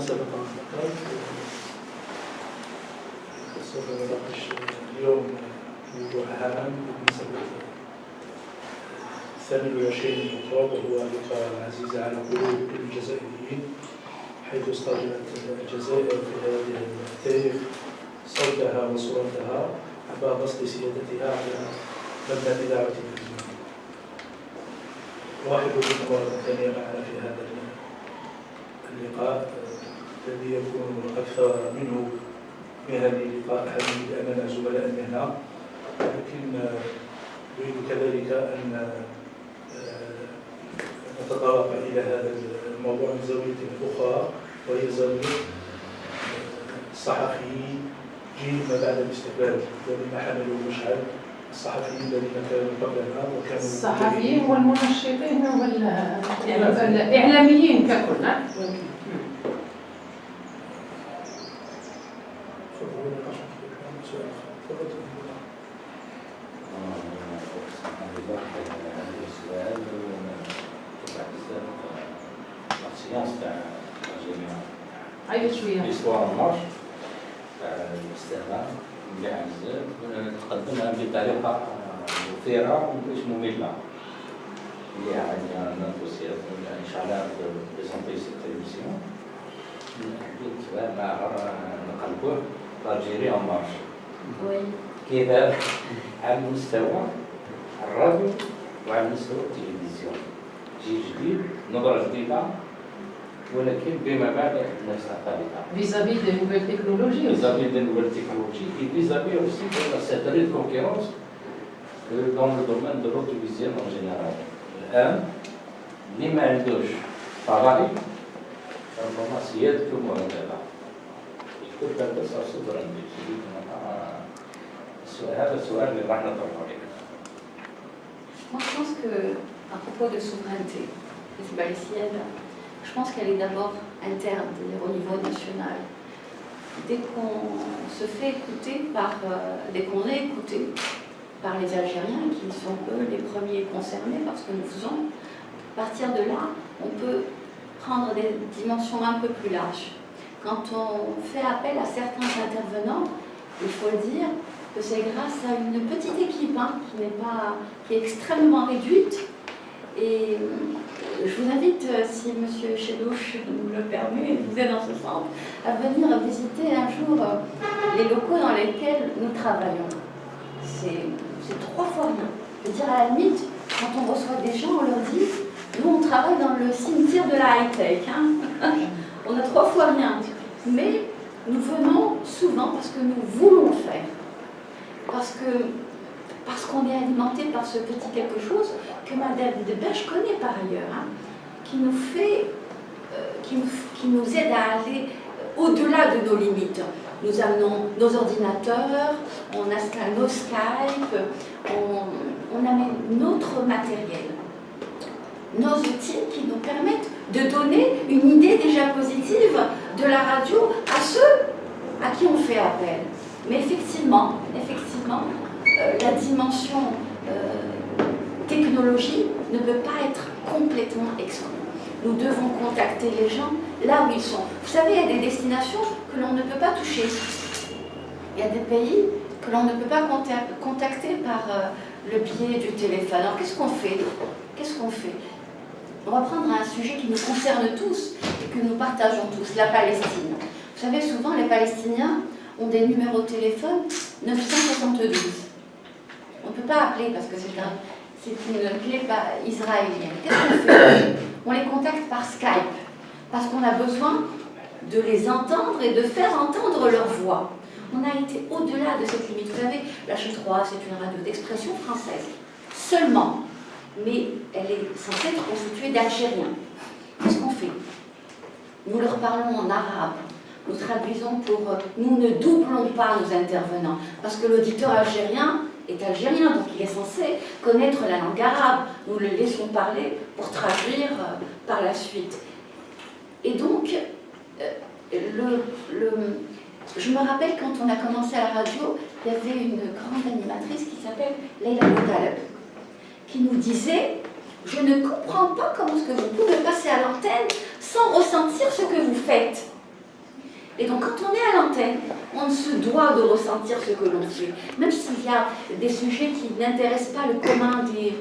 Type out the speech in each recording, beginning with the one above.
سبق أن ذكرت سوف نناقش اليوم موضوع هام بالنسبة 28 من أكتوبر، وهو لقاء عزيز على قلوب الجزائريين، حيث استرجعت الجزائر في هذه التاريخ صوتها وصورتها عبر بسط سيادتها على مبنى الإذاعة والتلفزيون. أرحب بكم مرة ثانية معنا في هذا اللقاء الذي يكون أكثر منه مهني لقاء حديث أمام زملاء المهنة، لكن نريد كذلك أن نتطرق إلى هذا الموضوع من زاوية أخرى، وهي زاوية الصحفي جيل ما بعد الاستقلال ومما حمله مشعل الصحفيين الذين كانوا قبلنا وكانوا الصحفيين والمنشطين والإعلاميين ككل. عيط شوية. الإسبوع المارش الاستعمار مليح بزاف، تقدمها بطريقة مثيرة ومش مملة. اللي عندنا نتوصيات إن شاء الله بريزونتي سيت تيليفزيون. نحبيت نهار نقلبوه الجيري أون مارش. كذا على مستوى الراديو وعلى مستوى التلفزيون. جيل جديد، نظرة جديدة، ولكن بما بعد نفس الطريقة. Vis-à-vis des nouvelles technologies. Vis-à-vis des nouvelles technologies et vis-à-vis aussi de cette rude concurrence dans le domaine de l'audiovisuel en général. الآن اللي ما عندوش فضائي ربما سيادته مهددة. يكون هذا صدرا بشديد. هذا السؤال اللي راح نطرحه عليه. Moi, je pense qu'à propos de souveraineté palestinienne, je pense qu'elle est d'abord interne, c'est-à-dire au niveau national. Dès qu'on se fait écouter dès qu'on est écouté par les Algériens, qui sont eux les premiers concernés par ce que nous faisons, à partir de là, on peut prendre des dimensions un peu plus larges. Quand on fait appel à certains intervenants, il faut le dire que c'est grâce à une petite équipe qui est extrêmement réduite. Et je vous invite, si M. Chedouche nous le permet, vous êtes dans ce centre, à venir visiter un jour les locaux dans lesquels nous travaillons. C'est 3 fois rien. Je veux dire, à la limite, quand on reçoit des gens, on leur dit, nous on travaille dans le cimetière de la high-tech. On a 3 fois rien. Mais nous venons souvent parce que nous voulons le faire. Parce qu'on est alimenté par ce petit quelque chose que Madame Debèche connaît par ailleurs, qui nous aide à aller au-delà de nos limites. Nous amenons nos ordinateurs, on installe nos Skype, on amène notre matériel, nos outils qui nous permettent de donner une idée déjà positive de la radio à ceux à qui on fait appel. Mais effectivement, la dimension technologie ne peut pas être complètement exclue. Nous devons contacter les gens là où ils sont. Vous savez, il y a des destinations que l'on ne peut pas toucher. Il y a des pays que l'on ne peut pas contacter par le biais du téléphone. Alors qu'est-ce qu'on fait? On va prendre un sujet qui nous concerne tous et que nous partageons tous, la Palestine. Vous savez, souvent les Palestiniens ont des numéros de téléphone 972. On ne peut pas appeler parce que c'est une clé israélienne. Qu'est-ce qu'on fait? On les contacte par Skype parce qu'on a besoin de les entendre et de faire entendre leur voix. On a été au-delà de cette limite. Vous savez, la H3, c'est une radio d'expression française. Seulement. Mais elle est censée être constituée d'Algériens. Qu'est-ce qu'on fait? Nous leur parlons en arabe. Nous traduisons nous ne doublons pas nos intervenants. Parce que l'auditeur algérien est algérien, donc il est censé connaître la langue arabe. Nous le laissons parler pour traduire par la suite. Et donc, je me rappelle quand on a commencé à la radio, il y avait une grande animatrice qui s'appelle Leila Boutaleb, qui nous disait « Je ne comprends pas comment est-ce que vous pouvez passer à l'antenne sans ressentir ce que vous faites. » Et donc quand on est à l'antenne, on se doit de ressentir ce que l'on fait. Même s'il y a des sujets qui n'intéressent pas le commun, qui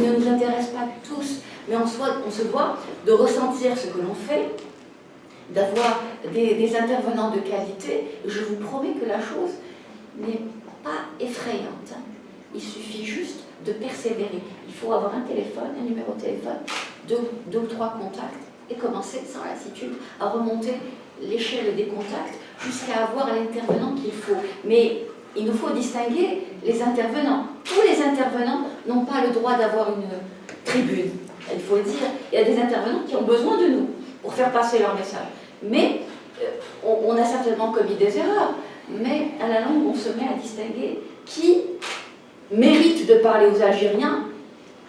ne nous intéressent pas tous, mais on se doit de ressentir ce que l'on fait, d'avoir des intervenants de qualité. Je vous promets que la chose n'est pas effrayante. Il suffit juste de persévérer. Il faut avoir un téléphone, un numéro de téléphone, deux ou trois contacts et commencer sans lassitude à remonter l'échelle des contacts jusqu'à avoir l'intervenant qu'il faut. Mais il nous faut distinguer les intervenants. Tous les intervenants n'ont pas le droit d'avoir une tribune. Il faut le dire, il y a des intervenants qui ont besoin de nous pour faire passer leur message. Mais on a certainement commis des erreurs. Mais à la longue, on se met à distinguer qui mérite de parler aux Algériens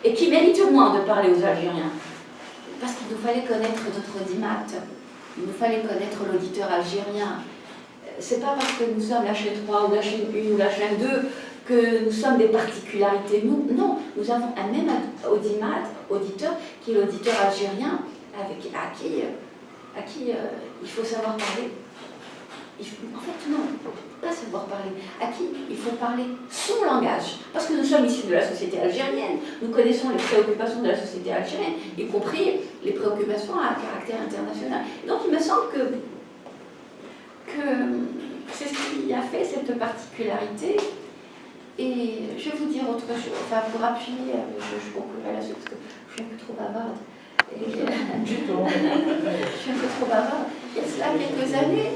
et qui mérite moins de parler aux Algériens. Parce qu'il nous fallait connaître notre audimat, il nous fallait connaître l'auditeur algérien. C'est pas parce que nous sommes la chaîne 3 ou la chaîne 1 ou la chaîne 2 que nous sommes des particularités. Non, nous avons un même auditeur qui est l'auditeur algérien à qui il faut savoir parler. En fait, non, pas savoir parler. À qui il faut parler son langage. Parce que nous sommes issus de la société algérienne. Nous connaissons les préoccupations de la société algérienne, y compris les préoccupations à caractère international. Et donc, il me semble que c'est ce qui a fait cette particularité. Et je vais vous dire autre chose, enfin, pour appuyer, je conclurai là-dessus parce que je suis un peu trop bavarde. Je suis un peu trop bavarde. Il y a cela quelques années,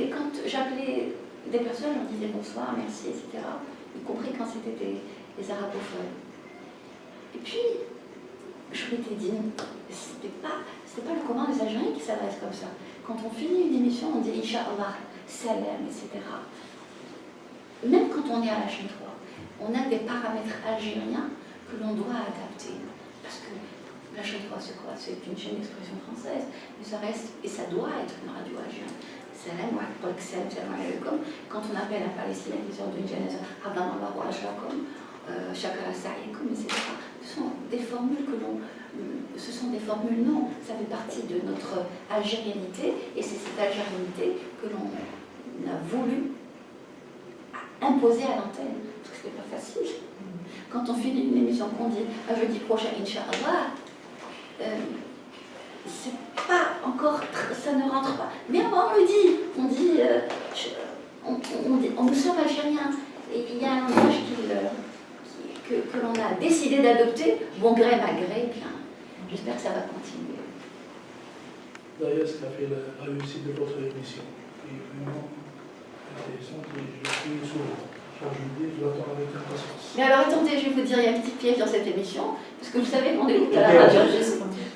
quand j'appelais des personnes, je leur disais bonsoir, merci, etc. Y compris quand c'était des arabophones. Et puis, je m'étais dit, c'était pas le commun des Algériens qui s'adresse comme ça. Quand on finit une émission, on dit Inch'Allah, Salam, etc. Même quand on est à la chaîne 3, on a des paramètres algériens que l'on doit adapter. Parce que la chaîne 3, c'est quoi? C'est une chaîne d'expression française, mais ça reste, et ça doit être une radio algérienne. Salam alaikum. Quand on appelle un Palestinien qui sort d'une janaza, Abdallah wa Ashrakum, Shakara Sa'yakum, etc. Ce sont des formules ce sont des formules, non, ça fait partie de notre algérianité, et c'est cette algérianité que l'on a voulu imposer à l'antenne, parce que c'était pas facile. Quand on finit une émission qu'on dit à jeudi prochain, Inch'Allah, c'est pas encore, ça ne rentre pas. Mais on le dit, on dit, nous sommes algériens, et il y a un langage que l'on a décidé d'adopter, bon gré, mal gré, bien. J'espère que ça va continuer. D'ailleurs, ce qui a fait la réussite de votre émission, qui est vraiment intéressante, et je suis souvent. Je l'attends avec impatience. Mais alors attendez, je vais vous dire, il y a un petit piège dans cette émission, parce que vous savez qu'on écoute à la radio.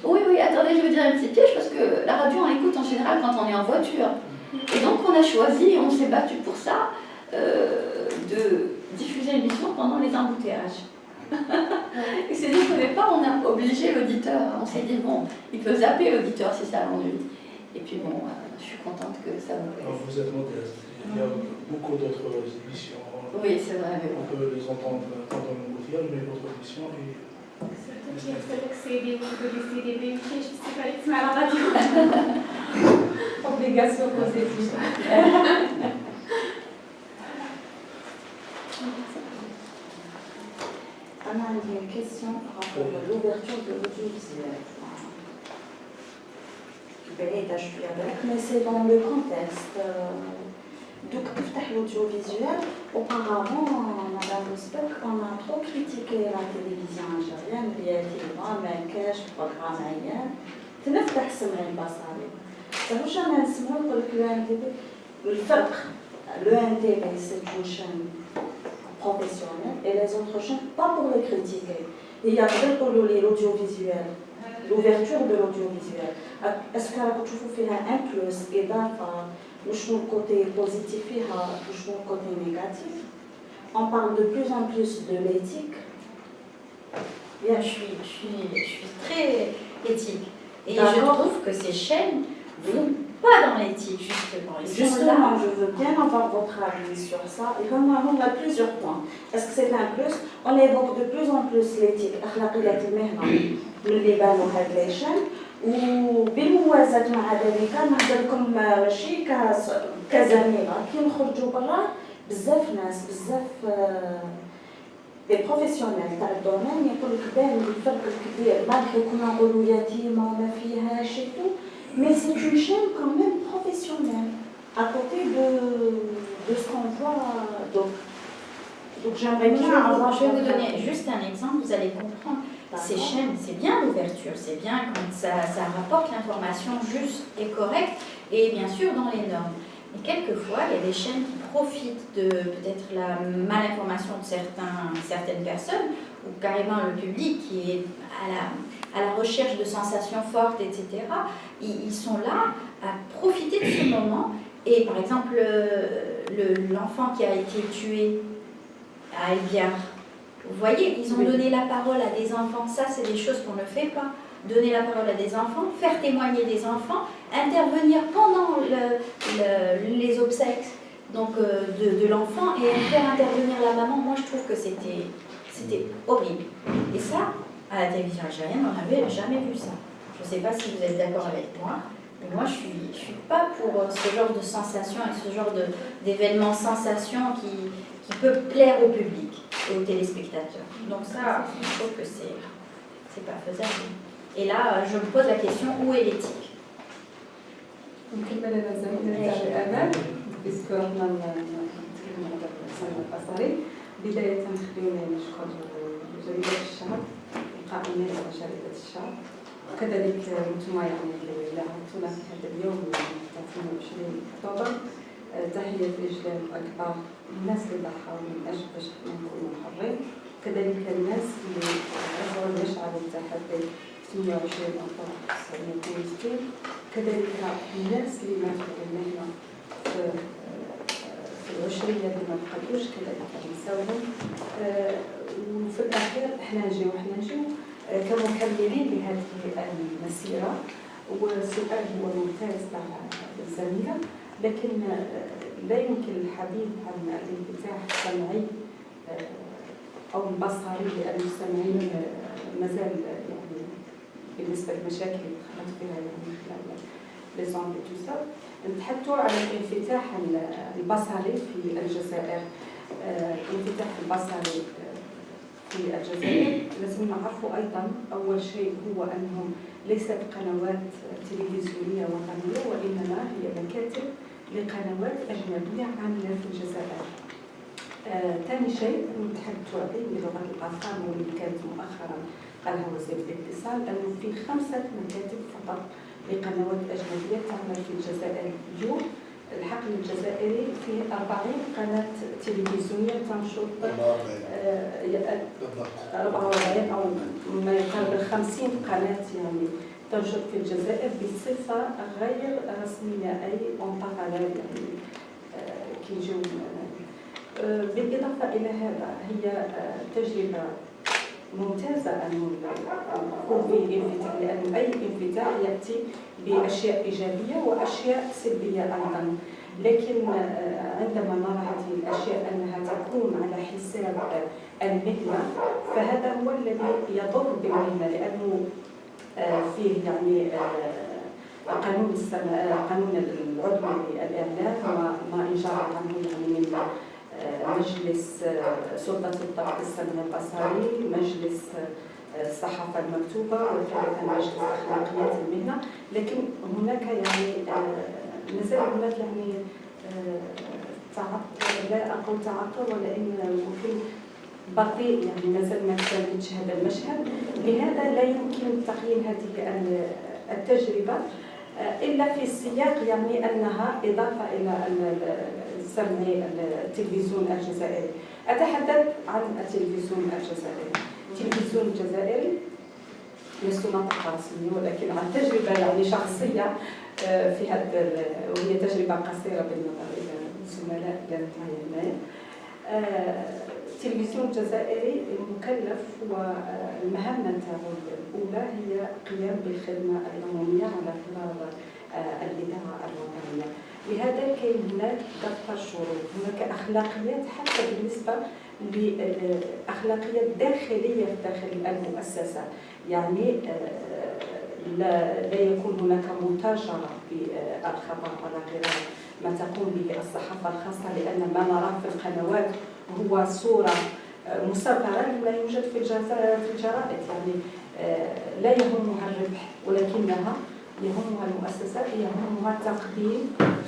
Oui, attendez, je vais vous dire un petit piège, parce que la radio, on l'écoute en général quand on est en voiture. Et donc on a choisi, on s'est battu pour ça, de diffuser l'émission pendant les embouteillages. Et c'est dit qu'au départ, on a obligé l'auditeur. On s'est dit, bon, il peut zapper l'auditeur si ça l'ennuie. Et puis bon, je suis contente que ça vous plaise. Vous êtes modeste. Il y a beaucoup d'autres émissions. Oui, c'est vrai. Mais on peut les entendre pendant l'embouteillage, mais votre émission est... Surtout qu'il faut accéder au niveau du CDB, je ne sais pas les à la radio. Obligation positive. On a une question par rapport à l'ouverture de l'audiovisuel. Mais c'est dans le contexte. Donc, l'audiovisuel, auparavant, Madame Rousbeck, on a trop critiqué la télévision algérienne, il y a des programmes aériens. C'est neuf personnes qui passent à l'eau. Ça vous jamais enseigné que le NTV, le NTV, c'est une chaîne professionnelle et les autres chaînes, pas pour les critiquer. Il y a pour l'audiovisuel, l'ouverture de l'audiovisuel. Est-ce que vous faites un plus et le côté positif et le côté négatif? On parle de plus en plus de l'éthique. Bien, je suis très éthique. Et je trouve que ces chaînes ne vont pas dans l'éthique, justement. Justement, je veux bien avoir votre avis sur ça. Et comme on a plusieurs points. Est-ce que c'est un plus? On évoque de plus en plus l'éthique. Les chaînes. وبالموازاة مع ذلك نهضر لكم ماشي كزميلة كي نخرجوا برا بزاف ناس بزاف دي بروفيسيونيل تاع الدومين يقول لك باين الفرق الكبير مالك كنا نقولوا يتيمه وما فيهاش تو مي سي اون شين كون ميم بروفيسيونيل à côté de ce qu'on voit donc j'aimerais bien avoir. Je vais vous donner juste un exemple, vous allez comprendre. Ces chaînes, c'est bien l'ouverture, c'est bien quand ça rapporte l'information juste et correcte et bien sûr dans les normes. Mais quelquefois, il y a des chaînes qui profitent de peut-être la malinformation de certaines personnes ou carrément le public qui est à la recherche de sensations fortes, etc. Ils sont là à profiter de ce moment. Et par exemple, l'enfant qui a été tué à Elbiar, vous voyez, ils ont donné la parole à des enfants. Ça, c'est des choses qu'on ne fait pas. Donner la parole à des enfants, faire témoigner des enfants, intervenir pendant les obsèques donc, de l'enfant et faire intervenir la maman. Moi, je trouve que c'était horrible. Et ça, à la télévision algérienne, on n'avait jamais vu ça. Je ne sais pas si vous êtes d'accord avec moi. Mais moi, je suis pas pour ce genre de sensation et ce genre d'événement sensation qui peut plaire au public et aux téléspectateurs. Donc ça, je trouve que c'est pas faisable. Et là, je me pose la question, où est l'éthique? نكمل انا الزميله تاع امال باسكو حنا نتكلموا على الصيد البصري. بدايه خلينا نشكر جريده الشهر القائمين على جريده الشهر وكذلك انتم يعني اللي عرفتونا في هذا اليوم 22 اكتوبر. تحيه اجلال اكبر الناس اللي ضحوا من اجل باش نكونوا حرين، كذلك الناس اللي رفعوا المشعل التحدي 28 اكتوبر 1962، كذلك الناس اللي ماتوا بالمهنه في العشريه اللي ما بقاوش كذلك نساوهم. وفي الاخير حنا نجيو كمكملين لهذه المسيره. والسؤال هو ممتاز تاع الزميله، لكن لا يمكن الحديث عن الانفتاح السمعي او البصري لان المستمعين مازال يعني بالنسبه للمشاكل اللي دخلت فيها يعني خلال لي زون تو سا. نتحدثوا على الانفتاح البصري في الجزائر. الانفتاح البصري في الجزائر لازم نعرفوا ايضا اول شيء هو انهم ليست قنوات تلفزيونيه وطنيه، وانما هي مكاتب لقنوات اجنبيه عامله في الجزائر. ثاني شيء نتحدثوا عليه بلغه الارقام واللي كانت مؤخرا قالها وزير الاتصال انه في 5 مكاتب فقط لقنوات اجنبيه تعمل في الجزائر اليوم. الحقل الجزائري فيه 40 قناه تلفزيونيه تنشط 44 او ما يقارب 50 قناه يعني تنشط في الجزائر بصفه غير رسميه اي اون باراليل يعني كيجيو. بالاضافه الى هذا هي تجربه ممتازه ان يكون فيه انفتاح، لان اي انفتاح ياتي باشياء ايجابيه واشياء سلبيه ايضا. لكن عندما نرى هذه الاشياء انها تكون على حساب المهنه فهذا هو الذي يضر بالمهنه، لانه فيه يعني قانون العضوي للاعلام ما ان جرى عنه يعني من مجلس سلطه الضبط السمعي البصري، مجلس الصحافه المكتوبه، وكذلك مجلس اخلاقيات المهنه. لكن هناك يعني مازال هناك يعني لا اقول تعطل ولكن ممكن بطيء يعني مازال ما كانتش هذا المشهد. لهذا لا يمكن تقييم هذه التجربه الا في السياق يعني انها اضافه الى السمعي التلفزيون الجزائري. اتحدث عن التلفزيون الجزائري. التلفزيون الجزائري لست ناطقه رسميه ولكن عن تجربه يعني شخصيه في هذا، وهي تجربه قصيره بالنظر الى الزملاء لا معي. التلفزيون الجزائري المكلف والمهمه نتاعو الاولى هي قيام بالخدمه العموميه على غرار الاذاعه الوطنيه. لهذا كاين هناك دفتر شروط، هناك اخلاقيات حتى بالنسبه لاخلاقيات داخليه داخل المؤسسه. يعني لا يكون هناك متاجرة بالخبر ولا غير ما تقوم به الصحافة الخاصة، لأن ما نراه في القنوات هو صورة مصغرة لا يوجد في الجرائد. يعني لا يهمها الربح، ولكنها يهمها المؤسسات، يهمها تقديم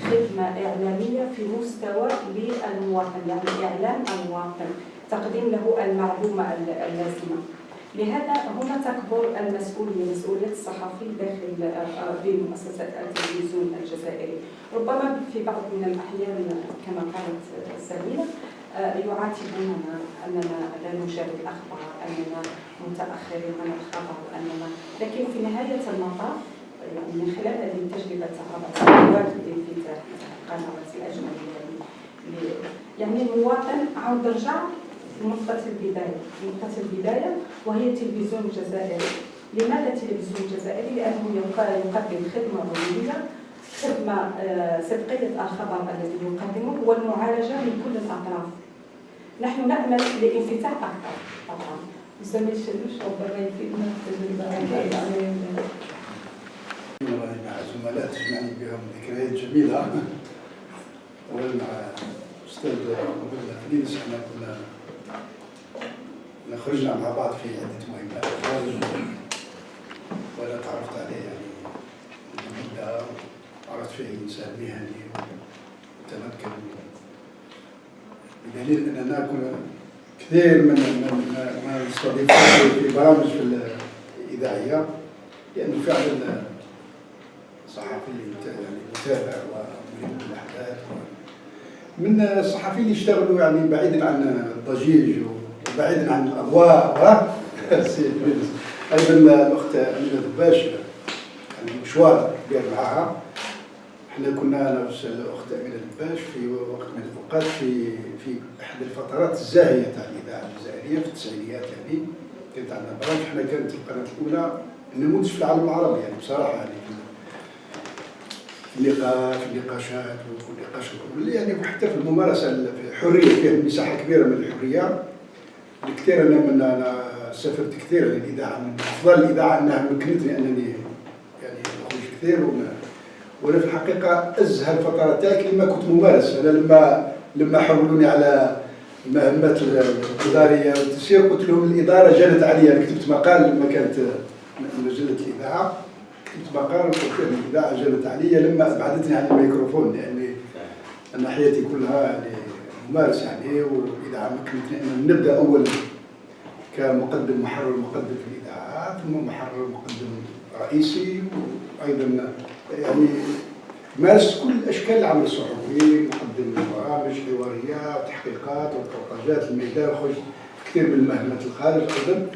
خدمة إعلامية في مستوى للمواطن، يعني إعلام المواطن، تقديم له المعلومة اللازمة. لهذا هنا تكبر المسؤولية، مسؤولية الصحفي داخل بمؤسسة التلفزيون الجزائري. ربما في بعض من الأحيان كما قالت سميرة يعاتبوننا أننا لا نشارك الأخبار، أننا متأخرين عن الخبر، لكن في نهاية المطاف يعني من خلال هذه التجربة تاع 4 سنوات لانفتاح القنوات الأجنبية يعني المواطن عاود رجع نقطة البداية وهي التلفزيون الجزائري. لماذا التلفزيون الجزائري؟ لأنه يقدم خدمة ضرورية، خدمة صدقية الخبر الذي يقدمه والمعالجة من كل الأطراف. نحن نأمل لانفتاح أكثر طبعا. الزميل شلوش ربما يفيدنا التجربة مع زملاء تجمعني بهم ذكريات جميلة. أولا مع الأستاذ عبد الفليس احنا كنا خرجنا مع بعض في عدة مهمات خارج، ولا تعرفت عليه يعني مدة، عرفت فيه إنسان مهني ومتمكن، بدليل أننا كنا كثير من نستضيف في برامج في الإذاعية، لأنه فعلا صحفي يعني متابع ومهم بالأحداث، من الصحفيين اللي يشتغلوا يعني بعيدا عن الضجيج وبعيدا عن الأضواء. أيضا الأخت أمينة دباش يعني مشوار كبير معها. احنا كنا أنا والأخت أمينة دباش في وقت من الأوقات في أحد الفترات الزاهية تاع الإذاعة الجزائرية في التسعينيات، يعني كانت عندنا برامج. احنا كانت القناة الأولى نموذج في العالم العربي يعني بصراحة، يعني في اللقاء في النقاشات والنقاشات يعني وحتى في الممارسة في الحرية، فيها مساحة كبيرة من الحرية. الكثير أنا سافرت كثير للإذاعة، من أفضل الإذاعة أنها مكنتني أنني يعني أخرج كثير، وأنا في الحقيقة أزهى الفترات تاعي لما كنت ممارس. أنا لما حولوني على المهمات الإدارية والتسيير قلت لهم الإدارة جنت علي. أنا كتبت مقال لما كانت مجلة الإذاعة، كتبت مقال وقلت فيه الإذاعة جنت علي لما أبعدتني عن الميكروفون، يعني أنا حياتي كلها يعني ممارس يعني، والإذاعة مكنتني أن نبدأ أولا كمقدم محرر مقدم في الإذاعة، ثم محرر مقدم رئيسي، وأيضا يعني مارس كل أشكال العمل الصحفي، مقدم برامج حواريات تحقيقات وتوقيتات الميدان، خرجت كثير من المهمات الخارج أيضا.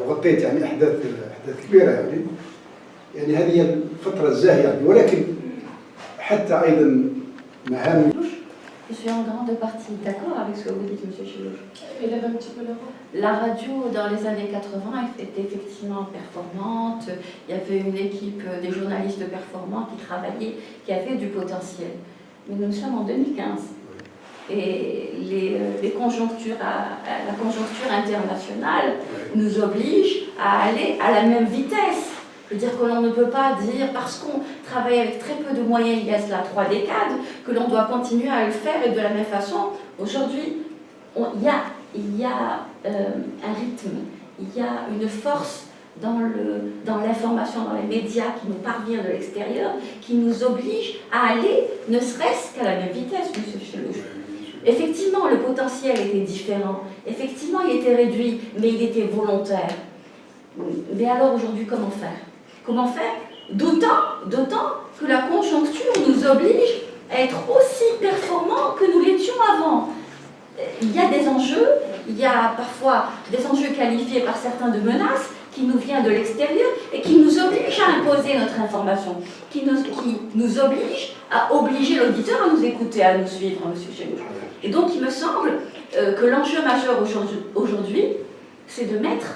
وغطيت يعني أحداث كبيرة يعني هذه هي الفترة الزاهية يعني. ولكن حتى أيضا مهام. Je suis en grande partie d'accord avec ce que vous dites, M. Chilouche. Élève un petit peu la voix. La radio, dans les années 80, était effectivement performante. Il y avait une équipe des journalistes performants qui travaillaient, qui avaient du potentiel. Mais nous sommes en 2015. Et la conjoncture internationale nous oblige à aller à la même vitesse. C'est-à-dire que l'on ne peut pas dire, parce qu'on travaille avec très peu de moyens, il y a cela 3 décades, que l'on doit continuer à le faire et de la même façon. Aujourd'hui, il y a un rythme, il y a une force dans l'information, dans les médias qui nous parvient de l'extérieur, qui nous oblige à aller, ne serait-ce qu'à la même vitesse, M. Chelouche. Effectivement, le potentiel était différent, effectivement, il était réduit, mais il était volontaire. Mais alors aujourd'hui, comment faire? Comment faire? D'autant que la conjoncture nous oblige à être aussi performants que nous l'étions avant. Il y a des enjeux, il y a parfois des enjeux qualifiés par certains de menaces qui nous viennent de l'extérieur et qui nous obligent à imposer notre information, qui nous obligent à obliger l'auditeur à nous écouter, à nous suivre, M. Chelouche. Et donc il me semble que l'enjeu majeur aujourd'hui, c'est de mettre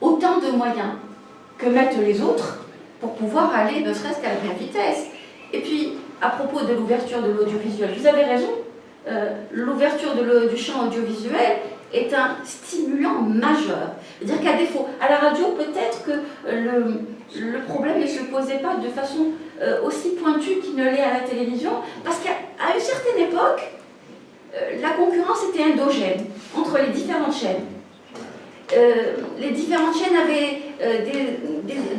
autant de moyens que mettent les autres pour pouvoir aller ne serait-ce qu'à la même vitesse. Et puis, à propos de l'ouverture de l'audiovisuel, vous avez raison, l'ouverture du champ audiovisuel est un stimulant majeur. C'est-à-dire qu'à défaut, à la radio, peut-être que le problème ne se posait pas de façon aussi pointue qu'il ne l'est à la télévision, parce qu'à une certaine époque, la concurrence était endogène entre les différentes chaînes. Les différentes chaînes avaient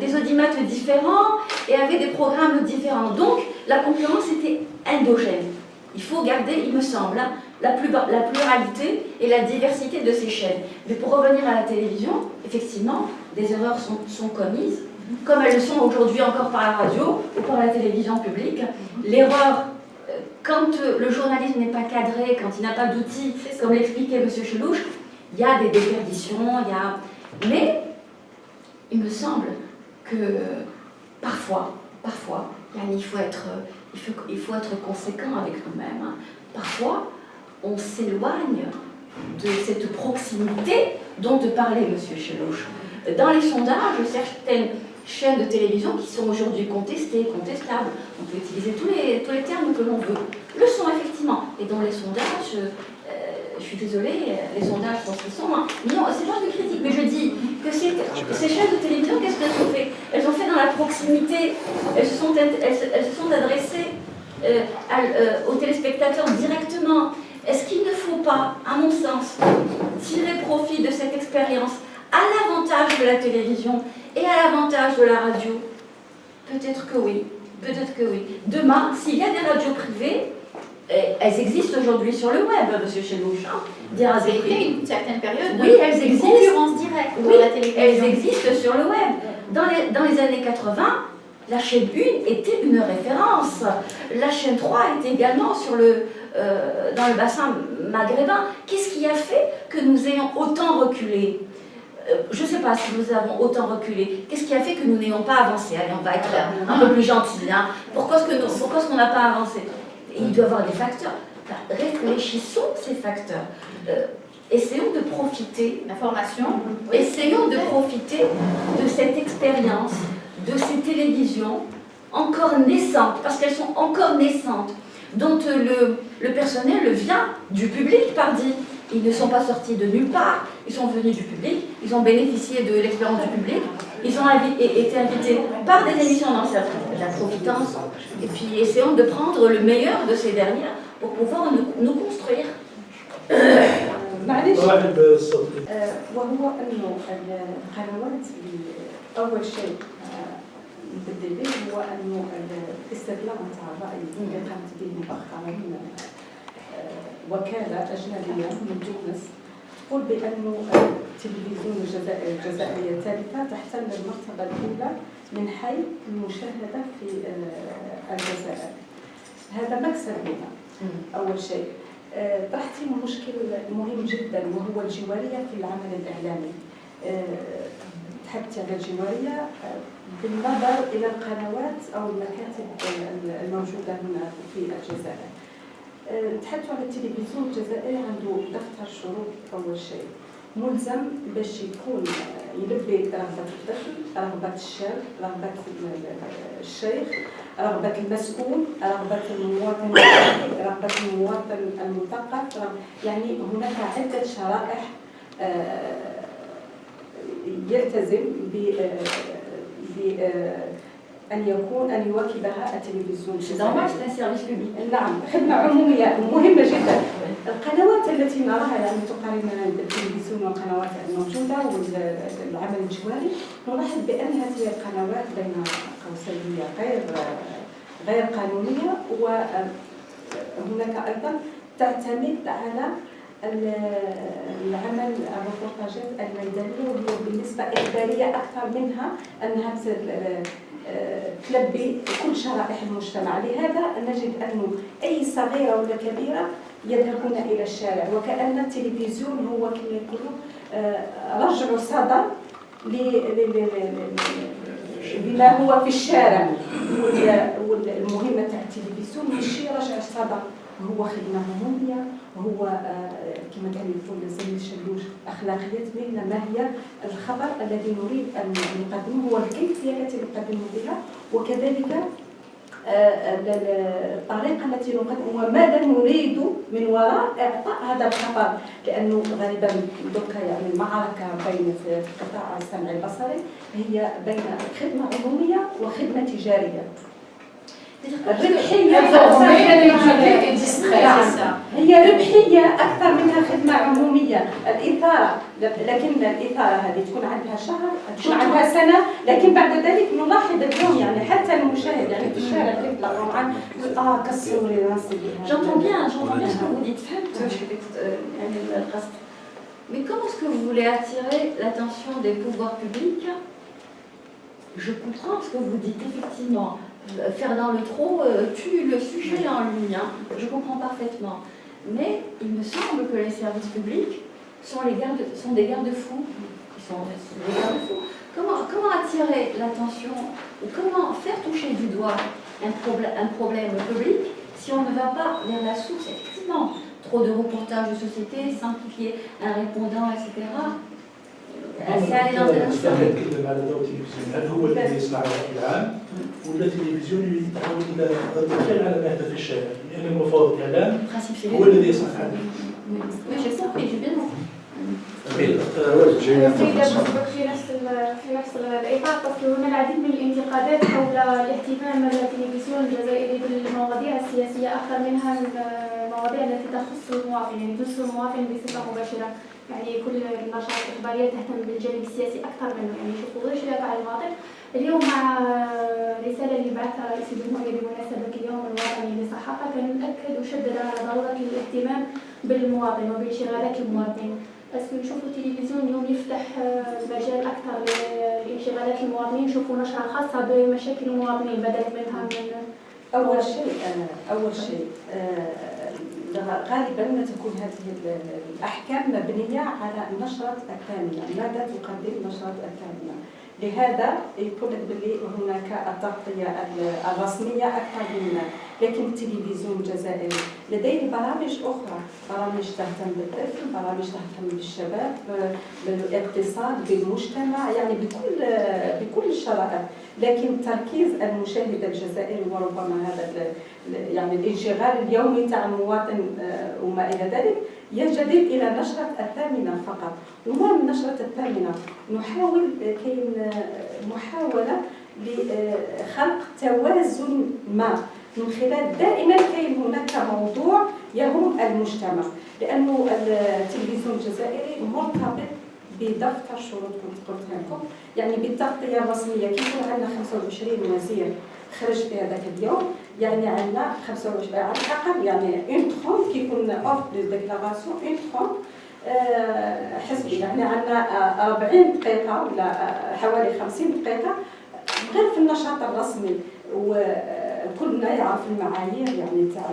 des audimates différents et avaient des programmes différents. Donc, la concurrence était endogène. Il faut garder, il me semble, hein, la pluralité et la diversité de ces chaînes. Mais pour revenir à la télévision, effectivement, des erreurs sont commises, comme elles le sont aujourd'hui encore par la radio ou par la télévision publique. L'erreur, quand le journalisme n'est pas cadré, quand il n'a pas d'outils, comme l'expliquait M. Chelouche, il y a des déperditions, mais il me semble que parfois, il faut être conséquent avec nous-mêmes. Hein. Parfois, on s'éloigne de cette proximité dont parlait M. Chelouche. Dans les sondages, certaines chaînes de télévision qui sont aujourd'hui contestées, contestables, on peut utiliser tous les termes que l'on veut, le sont effectivement. Et dans les sondages, je suis désolée, les sondages sont ce qu'ils sont. Hein. Non, c'est pas de critique, mais je dis que ces chaînes de télévision, qu'est-ce qu'elles ont fait? Elles ont fait dans la proximité, elles se sont adressées aux téléspectateurs directement. Est-ce qu'il ne faut pas, à mon sens, tirer profit de cette expérience à l'avantage de la télévision et à l'avantage de la radio? Peut-être que oui, peut-être que oui. Demain, s'il y a des radios privées, elles existent aujourd'hui sur le web, M. Chelouche. C'était une certaine période Oui, elles existent. Concurrence directe pour la télévision. Elles existent sur le web. Dans les années 80, la chaîne 1 était une référence. La chaîne 3 était également dans le bassin maghrébin. Qu'est-ce qui a fait que nous ayons autant reculé? Je ne sais pas si nous avons autant reculé. Qu'est-ce qui a fait que nous n'ayons pas avancé? Allez, on va être un peu plus gentils. Hein. Pourquoi est-ce qu'on n'a pas avancé? Il doit y avoir des facteurs. Enfin, réfléchissons ces facteurs. Essayons de profiter. La formation. Essayons de profiter de cette expérience, de ces télévisions encore naissantes, parce qu'elles sont encore naissantes, dont le personnel vient du public, pardi. Ils ne sont pas sortis de nulle part, ils sont venus du public, ils ont bénéficié de l'expérience du public, ils ont été invités par des émissions dans la profitance, et puis essayons de prendre le meilleur de ces dernières pour pouvoir nous construire. معليش وهو انه القنوات اول شيء نبدا به هو انه الاستطلاع نتاع الراي اللي قامت به مؤخرا وكاله اجنبيه من تونس تقول بانه التلفزيون الجزائريه الثالثه تحتل المرتبه الاولى من حيث المشاهده في الجزائر. هذا مكسب لنا اول شيء. طرحتي مشكل مهم جدا وهو الجواريه في العمل الاعلامي. تحدثت على الجواريه بالنظر الى القنوات او المكاتب الموجوده هنا في الجزائر. تحدثوا على التلفزيون الجزائري عنده دفتر شروط اول شيء ملزم باش يكون يلبي رغبه الطفل، رغبه الشاب، رغبه الشيخ، رغبه المسؤول، رغبه المواطن، رغبه المواطن المثقف، يعني هناك عده شرائح يلتزم أن يواكبها التلفزيون الجزائري. نعم، خدمة عمومية مهمة جدا. القنوات التي نراها يعني تقارن التلفزيون والقنوات الموجودة والعمل الجواري نلاحظ بأن هذه القنوات بين قوسين غير قانونية، وهناك أيضا تعتمد على العمل الريبورتاجات الميدانية، وهي بالنسبة إخبارية أكثر منها أنها تلبي كل شرائح المجتمع. لهذا نجد أنه أي صغيرة ولا كبيرة يذهبون إلى الشارع، وكأن التلفزيون هو كما يقولوا رجع صدى بما هو في الشارع. والمهمة تاع التلفزيون ماشي رجع الصدى، هو خدمة عمومية، هو كما كان يقول الزميل شلوش أخلاقيات مهنة. ما هي الخبر الذي نريد أن نقدمه، هو الكيفية التي نقدمه بها، وكذلك الطريقة التي نقدم وماذا نريد من وراء إعطاء هذا الخبر، لأنه غالبا دوكا يعني المعركة بين في القطاع السمعي البصري هي بين خدمة عمومية وخدمة تجارية. الربحية هي ربحية أكثر منها خدمة عمومية. الإثارة، لكن الإثارة هذه تكون عندها شهر، تكون عندها سنة، لكن بعد ذلك نلاحظ اليوم يعني حتى المشاهد يعني في الشارع يطلع عن كسروا لي راسي. J'entends bien ce que vous dites. Mais comment est-ce que vous voulez attirer l'attention des pouvoirs publics? Je comprends ce que vous dites, effectivement. Faire dans le trop tue le sujet en lui, hein. Je comprends parfaitement. Mais il me semble que les services publics sont des garde-fous. Ils sont des garde-fous. Comment attirer l'attention ou comment faire toucher du doigt un problème public si on ne va pas vers la source? Effectivement, trop de reportages de société, simplifier un répondant, etc. C'est aller dans un sens. هل هو الذي يصنع الرأي العام ولا التلفزيون يحاول الى رد الفعل على ما يحدث في الشارع؟ لان المفروض الاعلام هو الذي يصنع الحدث. في نفس الإطار، هناك العديد من الانتقادات حول الاهتمام التلفزيون الجزائري بالمواضيع السياسية أكثر منها المواضيع التي تخص المواطن، يعني تمس المواطن بصفة مباشرة. يعني كل النشرات الإخبارية تهتم بالجانب السياسي أكثر منه، يعني يشوفوا غير شيء على المواطن. اليوم مع رسالة اللي بعثها رئيس الجمهورية بمناسبة اليوم الوطني للصحافة كان أكد وشدد على ضرورة الاهتمام بالمواطن وبانشغالات المواطنين. بس نشوفوا التلفزيون اليوم يفتح مجال أكثر لانشغالات المواطنين، نشوفوا نشرة خاصة بمشاكل المواطنين بدلا منها من أول شيء غالبا تكون هذه الأحكام مبنية على النشرة الثامنة، ماذا تقدم النشرة الثامنة. لهذا يقول لك باللي هناك التغطية الرسمية أكثر منا، لكن التلفزيون الجزائري لديه برامج أخرى، برامج تهتم بالطفل، برامج تهتم بالشباب، بالاقتصاد، بالمجتمع، يعني بكل الشرائح. لكن تركيز المشاهد الجزائري وربما هذا يعني الانشغال اليومي تاع المواطن وما إلى ذلك يجذب إلى النشرة الثامنة فقط. وما من النشرة الثامنة نحاول كاين محاولة لخلق توازن ما من خلال دائما كاين هناك موضوع يهم المجتمع، لأنه التلفزيون الجزائري مرتبط بدفتر شروط كنت قلتها لكم، يعني بالتغطية الرسمية. كي يكون عندنا 25 وزير خرج في هذاك اليوم، يعني عندنا 25 على الأقل يعني 1:30 كي يكون اوف دو ديكلاراسيون 1:30 حسبي، يعني عندنا 40 دقيقة ولا حوالي 50 دقيقة غير في النشاط الرسمي. وكلنا يعرف المعايير يعني تاع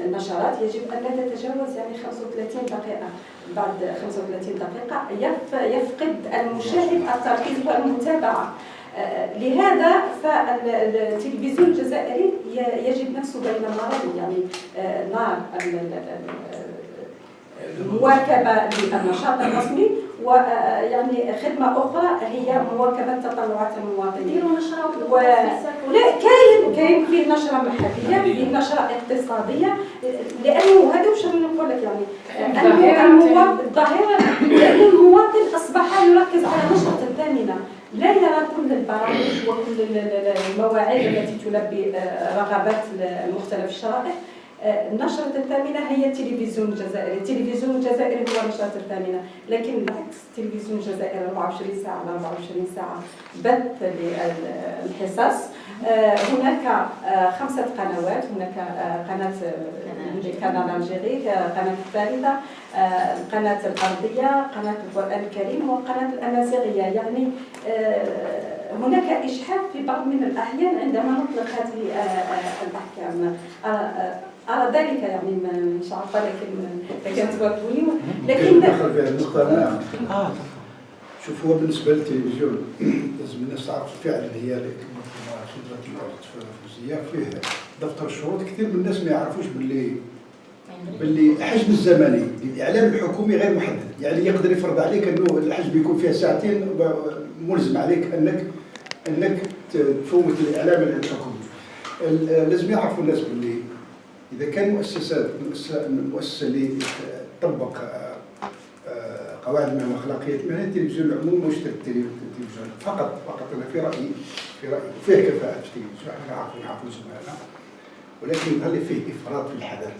النشرات يجب أن لا تتجاوز يعني 35 دقيقة. بعد 35 دقيقة يفقد المشاهد التركيز والمتابعة. لهذا فالتلفزيون الجزائري يجد نفسه بين نارين، يعني نار المواكبة للنشاط الرسمي ويعني خدمة أخرى هي مواكبة تطلعات المواطنين. لا كاين فيه نشرة محلية، فيه نشرة اقتصادية، لأنه هذا واش نقول لك يعني الظاهرة، لأن المواطن أصبح يركز على النشرة الثامنة، لا يرى كل البرامج وكل المواعيد التي تلبي رغبات مختلف الشرائح. النشرة الثامنة هي التلفزيون الجزائري، التلفزيون الجزائري هو النشرة الثامنة، لكن بالعكس التلفزيون الجزائري 24 ساعة على 24 ساعة بث للحصص. هناك 5 قنوات، هناك قناة قناة الجزائري، قناة الثالثة، القناة الأرضية، قناة القرآن الكريم، وقناة الأمازيغية. يعني هناك إجحاف في بعض من الأحيان عندما نطلق هذه الأحكام. أرى ذلك يعني مش عارفة، لكن كانت توافقوني. لكن ندخل في النقطة. شوف، هو بالنسبة للتلفزيون لازم الناس تعرف فعلا هي خدمة التلفزيون فيه دفتر الشروط. كثير من الناس ما يعرفوش باللي الحجم الزمني للإعلام الحكومي غير محدد، يعني يقدر يفرض عليك أنه الحجم يكون فيها ساعتين، ملزم عليك أنك انك تفوت الاعلام الحكومي. لازم يعرفوا الناس باللي اذا كان المؤسسه اللي تطبق قواعد المهنه واخلاقيات المهنه، التلفزيون العمومي مش التلفزيون فقط. انا في رايي فيه كفاءه في التلفزيون، احنا نعرفوا زملائنا، ولكن يظل فيه افراط في الحذر.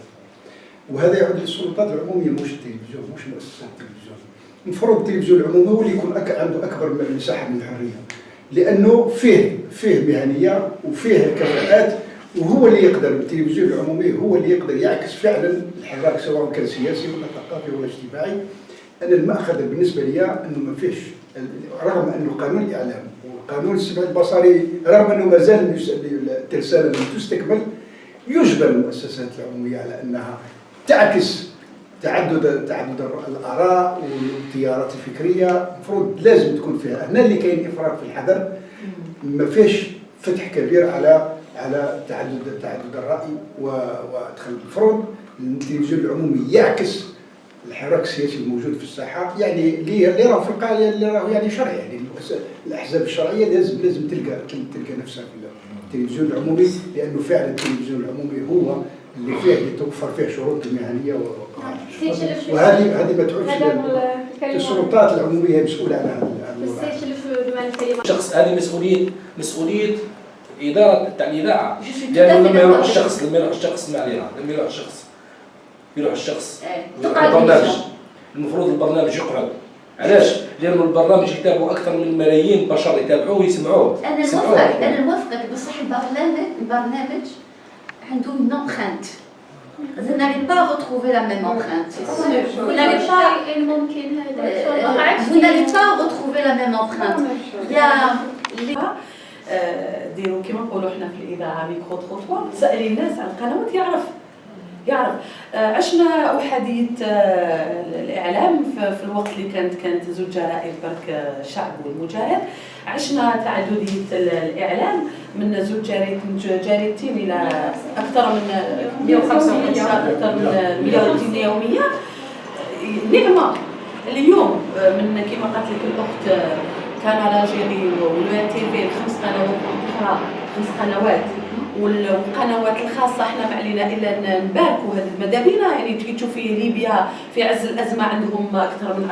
وهذا يعود للسلطات العموميه مش التلفزيون، مش مؤسسات التلفزيون. المفروض التلفزيون العمومي هو اللي يكون عنده اكبر مساحه من الحريه، لانه فيه مهنيه وفيه كفاءات، وهو اللي يقدر التلفزيون العمومي هو اللي يقدر يعكس فعلا الحراك سواء كان سياسي ولا ثقافي ولا اجتماعي. أنا المأخذ بالنسبه لي انه ما فيش، رغم انه قانون الاعلام وقانون السمع البصري رغم انه ما زال الترسانه لم تستكمل، يجبر المؤسسات العموميه على انها تعكس تعدد الاراء والتيارات الفكريه. المفروض لازم تكون فيها. هنا اللي كاين افراط في الحذر، ما فيش فتح كبير على تعدد الراي ودخل. المفروض التلفزيون العمومي يعكس الحراك السياسي الموجود في الساحه، يعني اللي راه في القاعده اللي راه يعني شرعي، يعني الاحزاب الشرعيه لازم تلقى نفسها في التلفزيون العمومي، لانه فعلا التلفزيون العمومي هو اللي فيه توفر فيه شروط المهنيه وهذه ما تعودش السلطات العموميه مسؤوله عن هذا. الشخص هذه مسؤوليه اداره تاع الاذاعه، لانه لما يروح الشخص يروح الشخص البرنامج، المفروض البرنامج يقعد. علاش؟ لانه البرنامج يتابعوا اكثر من ملايين بشر يتابعوه ويسمعوه. انا موافقك، بصح البرنامج عنده une empreinte. Vous n'allez pas retrouver la même empreinte. Vous n'allez pas retrouver la même empreinte. Il y a ديروا كما نقولوا حنا في الاذاعه ميكرو تروطوار، سالي الناس على القنوات يعرف. عشنا احاديه الاعلام في الوقت اللي كانت زوج جرائد برك الشعب والمجاهد. عشنا تعدديه الاعلام من زوج جريدتين الى اكثر من 155 اكثر من 160 يوميه. نعمه اليوم من كما قالت لك الاخت كان لاجيري ولو تي في 5 قنوات اخرى، 5 قنوات، والقنوات الخاصه احنا ما علينا الا نباركوا هذه الماذا بينا. يعني كي تشوفي ليبيا في عز الازمه عندهم اكثر من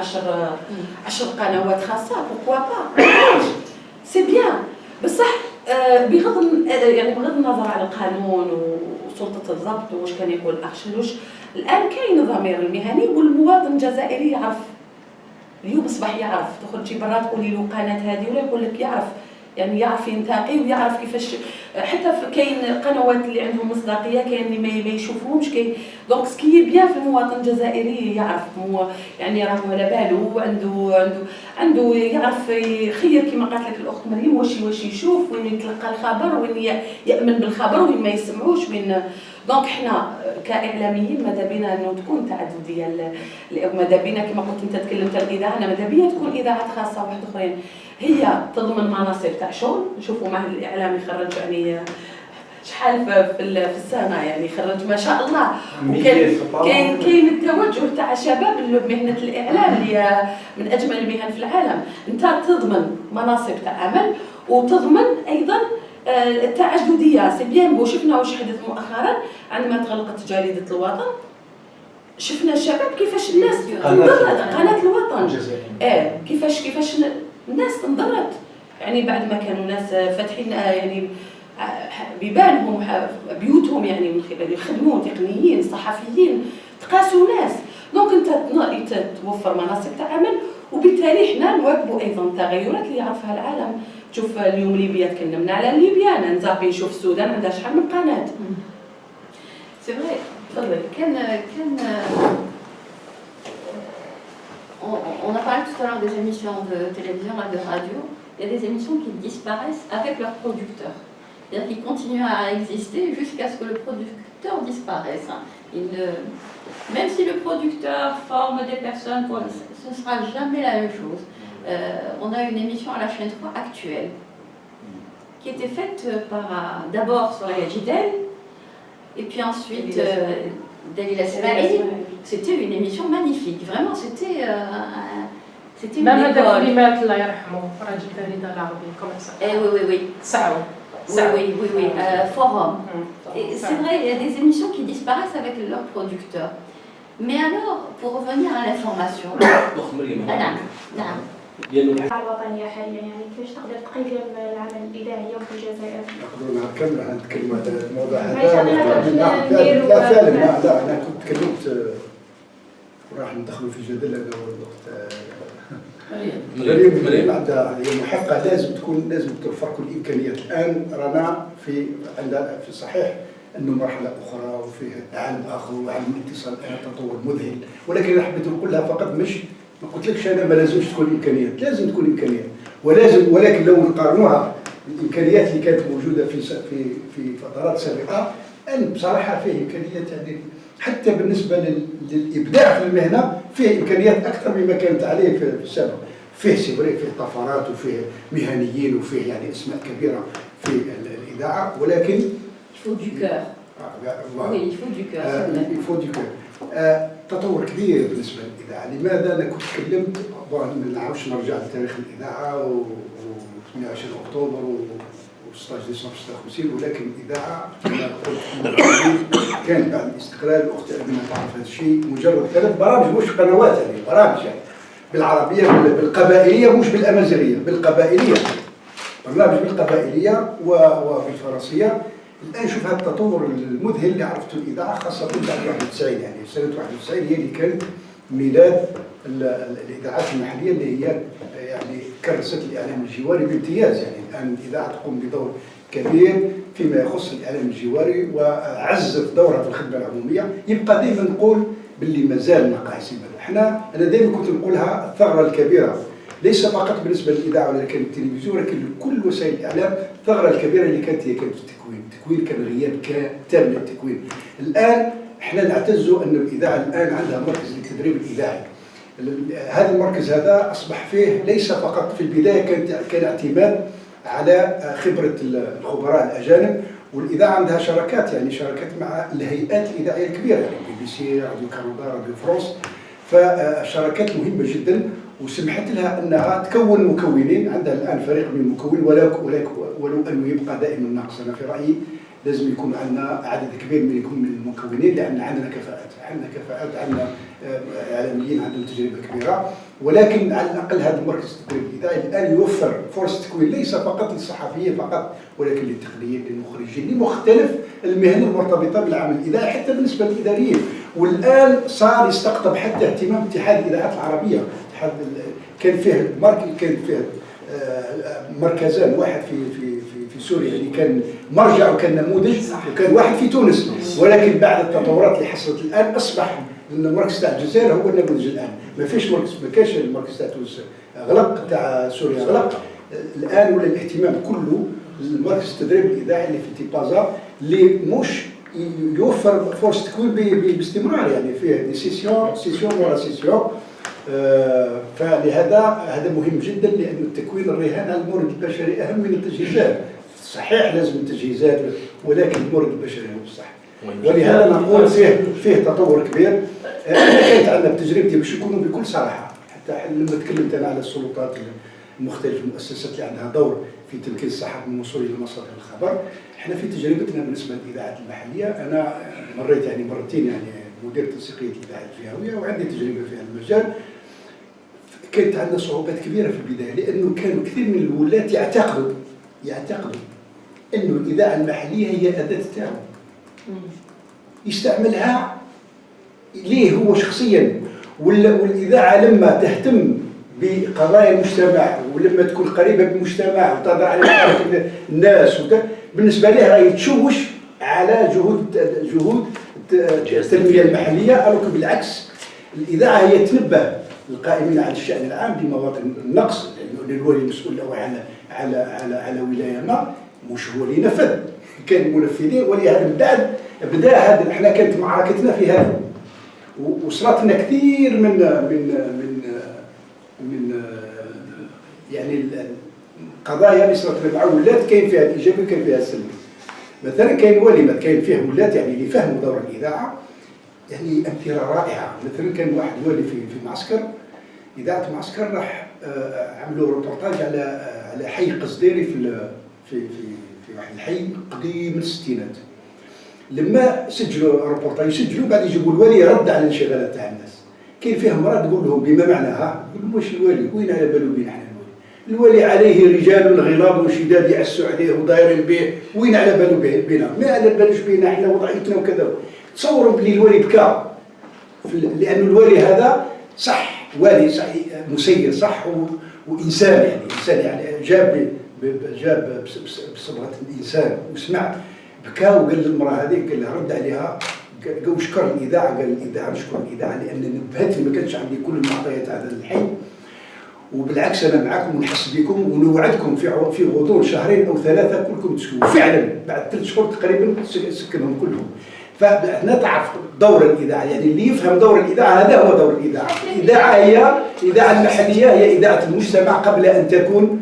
10 قنوات خاصه، بوكوا با سي بيان. بصح بغض النظر على القانون وسلطه الضبط واش كان يقول اخشلوش، الان كاين الضمير المهني والمواطن الجزائري يعرف. اليوم اصبح يعرف، تخرجي برا تقولي له قناه هذه ولا يقول لك يعرف، يعني يعرف ينتقي ويعرف كيفاش. حتى كاين قنوات اللي عندهم مصداقيه، كاين اللي ما يشوفوهمش، دونك سكي بيان في المواطن الجزائري يعرف، يعني راه على باله، عنده يعرف يخير كما قالت لك الاخت مريم واش يشوف، وين يتلقى الخبر، وين يامن بالخبر، وين ما يسمعوش، وين. دونك حنا كاعلاميين ماذا بينا انه تكون تعدديه، ماذا بينا كما قلت انت تكلمت عن الاذاعه، ماذا بينا تكون اذاعات خاصه واحد اخرين هي تضمن مناصب تاع شغل. نشوفوا معهد الاعلام يخرج يعني شحال في السنه، يعني يخرج ما شاء الله. كاين التوجه تاع شباب بمهنه الاعلام اللي هي من اجمل المهن في العالم. انت تضمن مناصب تاع عمل وتضمن ايضا التعدديه. سي بيان بو شفنا واش حدث مؤخرا عندما تغلقت جريده الوطن، شفنا الشباب كيفاش الناس قناه الوطن كيفاش الناس انضرت، يعني بعد ما كانوا ناس فاتحين يعني بيبانهم بيوتهم، يعني من خلال يخدموا تقنيين صحفيين تقاسوا ناس. دونك انت توفر مناصب تاع عمل، وبالتالي حنا نواكبوا ايضا التغيرات اللي يعرفها العالم. تشوف اليوم ليبيا، تكلمنا على ليبيا، انا نزابي نشوف السودان عندها شحال من قناه. سي فري. تفضل. كان on a parlé tout à l'heure des émissions de télévision et de radio. Il y a des émissions qui disparaissent avec leurs producteurs. C'est-à-dire qu'ils continuent à exister jusqu'à ce que le producteur disparaisse. Même si le producteur forme des personnes, ce ne sera jamais la même chose. On a une émission à la chaîne 3 actuelle qui était faite d'abord sur la Yajidel et puis ensuite Dalila Semaï. C'était une émission magnifique, vraiment c'était C'est une لا هذاك école. اللي مات الله يرحمه راجل ثاني تاع العربي كوميرسال. Oui. سعود. Oui. Forum. Et c'est vrai, il y a des émissions qui disparaissent avec leurs producteurs. Mais alors, pour revenir à l'information. نعم. الوطنية حاليا يعني كيفاش تقدر تقيم العمل الإذاعي اليوم في الجزائر؟ نقدروا نكمل نتكلموا على الموضوع ما شاء الله لا فعلا لا انا كنت تكلمت وراح ندخلوا في جدل هذا هو الوقت. مريم عندها هي محقه لازم توفر كل الامكانيات. الان رانا في عندنا في صحيح انه مرحله اخرى وفيه عالم اخر وعالم الاتصال تطور مذهل، ولكن انا حبيت نقول لها فقط مش ما قلتلكش انا ما لازمش تكون امكانيات، لازم تكون امكانيات ولكن لو نقارنوها بالامكانيات اللي كانت موجوده في فترات سابقه ان بصراحه فيه امكانيات يعني حتى بالنسبه للابداع في المهنه فيه امكانيات اكثر مما كانت عليه في السابق. فيه سيبري فيه طفرات وفيه مهنيين وفيه يعني اسماء كبيره في الاذاعه، ولكن Il faut du cœur. Oui, il faut du cœur. il faut du cœur. تطور كبير بالنسبه للاذاعه. لماذا؟ انا كنت تكلمت ما نعاودش نرجع لتاريخ الاذاعه و 28 اكتوبر و 16 ديسمبر 56، ولكن الاذاعه كانت بعد الاستقلال. الاخت امينه تعرف هذا الشيء، مجرد 3 برامج مش قنوات يعني برامج يعني بالعربيه بالقبائليه مش بالامازيغيه، بالقبائليه برنامج بالقبائليه وبالفرنسيه. الان شوف هذا التطور المذهل اللي عرفته الاذاعه خاصه بعد 91 يعني سنه 91 هي اللي كانت ميلاد الاذاعات المحليه اللي هي يعني كرست الاعلام الجواري بامتياز. يعني الان الاذاعه تقوم بدور كبير فيما يخص الاعلام الجواري وعزت دورها في الخدمه العموميه. يبقى دائما نقول باللي مازال ناقص. انا دائما كنت نقولها الثغره الكبيره ليس فقط بالنسبه للاذاعه ولا كانت التلفزيون، ولكن لكل وسائل الاعلام. الثغره الكبيره اللي كانت هي كانت في التكوين كان غياب تام للتكوين. الان احنا نعتزوا ان الاذاعه الان عندها مركز للتدريب الاذاعي. هذا المركز هذا اصبح فيه ليس فقط في البدايه كان اعتماد على خبره الخبراء الاجانب، والاذاعه عندها شراكات يعني شراكات مع الهيئات الاذاعيه الكبيره يعني BBC، راديو كندا، راديو فرنسا. فشراكات مهمه جدا وسمحت لها انها تكون مكونين. عندها الان فريق من المكونين ولو انه يبقى دائما ناقص. انا في رايي لازم يكون عندنا عدد كبير من المكونين لان عندنا كفاءات عندنا اعلاميين عندهم تجربه كبيره، ولكن على الاقل هذا المركز التدريب الاذاعي الان يوفر فرص تكوين ليس فقط للصحفيين فقط ولكن للتقنيين للمخرجين لمختلف المهن المرتبطه بالعمل الاذاعي حتى بالنسبه للاداريين. والان صار يستقطب حتى اهتمام اتحاد الاذاعات العربيه. كان فيه مركزان، واحد في سوريا اللي كان مرجع وكان نموذج، وكان واحد في تونس. ولكن بعد التطورات اللي حصلت الان اصبح المركز تاع الجزائر هو النموذج الان. ما كانش المركز تاع تونس غلق، تاع سوريا غلق. الان ولا الاهتمام كله المركز التدريب الاذاعي اللي في تيبازا اللي مش يوفر فرص تكوين باستمرار يعني فيه سيسيون ورا سيسيون. فلهذا هذا مهم جدا لأن التكوين الرهان على المورد البشري أهم من التجهيزات. صحيح لازم التجهيزات ولكن المورد البشري هو الصح. ولهذا نقول فيه تطور كبير. أنا كانت عندنا بتجربتي باش نكونوا بكل صراحة، حتى لما تكلمت أنا على السلطات المختلفة المؤسسات اللي عندها دور في تمكين الصحافة من الوصول إلى مصادر الخبر. احنا في تجربتنا بالنسبة للإذاعات المحلية أنا مريت يعني مرتين يعني مدير تنسيقية الإذاعة الفيهوية وعندي تجربة في هذا المجال. كانت عندنا صعوبات كبيرة في البداية لأنه كانوا كثير من الولاة يعتقدوا أنه الإذاعة المحلية هي أداة تاعو يستعملها ليه هو شخصيا. والإذاعة لما تهتم بقضايا المجتمع ولما تكون قريبة بالمجتمع وتظهر على الناس بالنسبة لها راهي تشوش على جهود التنمية المحلية. أو بالعكس الإذاعة هي تنبه القائمين على الشأن العام بمواطن النقص، لأنه الولي المسؤول الأول على ولاية ما مش هو اللي ينفذ، كان المنفذين. ولهذا من بعد بدا هذا احنا كانت معركتنا في هذا، وصلت لنا كثير من يعني القضايا اللي صارت مع ولات كاين فيها الايجابي وكاين فيها السلبي. مثلا كاين وليمات كاين فيه ولات يعني اللي فهموا دور الاذاعه يعني امثله رائعه. مثلا كان واحد والي في معسكر اذاعه معسكر راح عملوا روبورتاج على حي قصديري في واحد الحي قديم من الستينات. لما سجلوا روبورتاج يسجلوا بعد يجيبوا الوالي يرد على الانشغالات تاع الناس. كاين فيها مرات تقول لهم بما معناها، تقول لهم واش الوالي وين على بالو بينا حنا الوالي عليه رجال غلاظ شداد يعسوا عليه ودايرين به، وين على بالو بينا؟ ما على بالوش بينا حنا وضعيتنا وكذا. تصوروا بلي الوالي بكى لأن الوالي هذا صح والي صح مسير صح وإنسان يعني إنسان يعني جاب بصبغة الإنسان وسمع بكى وقال للمرأة هذيك قال لها رد عليها قال شكر الإذاعة، قال الإذاعة نشكر الإذاعة لأن نبهتني ما كانش عندي كل المعطيات هذا الحي، وبالعكس أنا معكم ونحس بكم ونوعدكم في غضون شهرين أو ثلاثة كلكم تسكنوا. فعلا بعد 3 شهور تقريبا سكنهم كلهم. فاحنا تعرف دور الاذاعه، يعني اللي يفهم دور الاذاعه هذا هو دور الاذاعه. الاذاعه هي الاذاعه المحليه، هي اذاعه المجتمع قبل ان تكون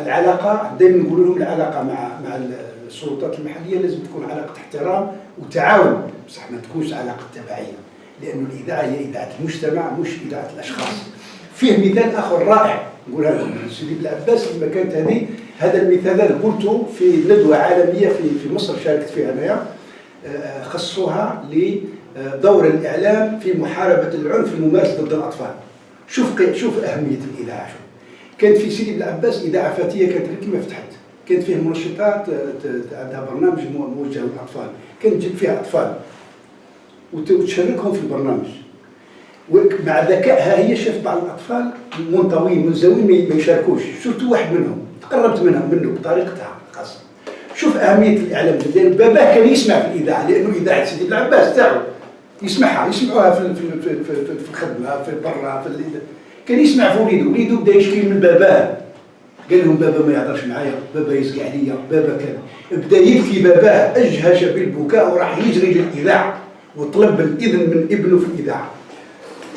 العلاقه دائما نقول لهم العلاقه مع السلطات المحليه لازم تكون علاقه احترام وتعاون، بصح ما تكونش علاقه تبعيه، لأن الإذاعة هي إذاعة المجتمع مش إذاعة الأشخاص. فيه مثال آخر رائع نقولها لكم سيدي بالعباس لما كانت هذا المثال قلته في ندوة عالمية في مصر شاركت فيها أنايا، خصوها لدور الإعلام في محاربة العنف الممارس ضد الأطفال. شوف أهمية الإذاعة. كانت في سيدي بالعباس إذاعة فتية كانت كما فتحت، كانت فيه منشطات عندها برنامج موجه للأطفال، كانت تجيب فيها أطفال وتشاركهم في البرنامج، ومع ذكائها هي شافت بعض الأطفال منطويين منزوين ما يشاركوش، شفت واحد منهم تقربت منه بطريقتها الخاصة. شوف أهمية الإعلام، لأن باباه كان يسمع في الإذاعة، لأنه إذاعة سيدي بالعباس تاعو يسمعوها في الخدمة في برا كان يسمع في وليدو بدا يشكي من باباه، قال لهم بابا ما يهضرش معايا، بابا يزقي عليا، بابا كذا، بدا يبكي باباه اجهش بالبكاء وراح يجري للإذاعة وطلب الإذن من ابنه في الإذاعة.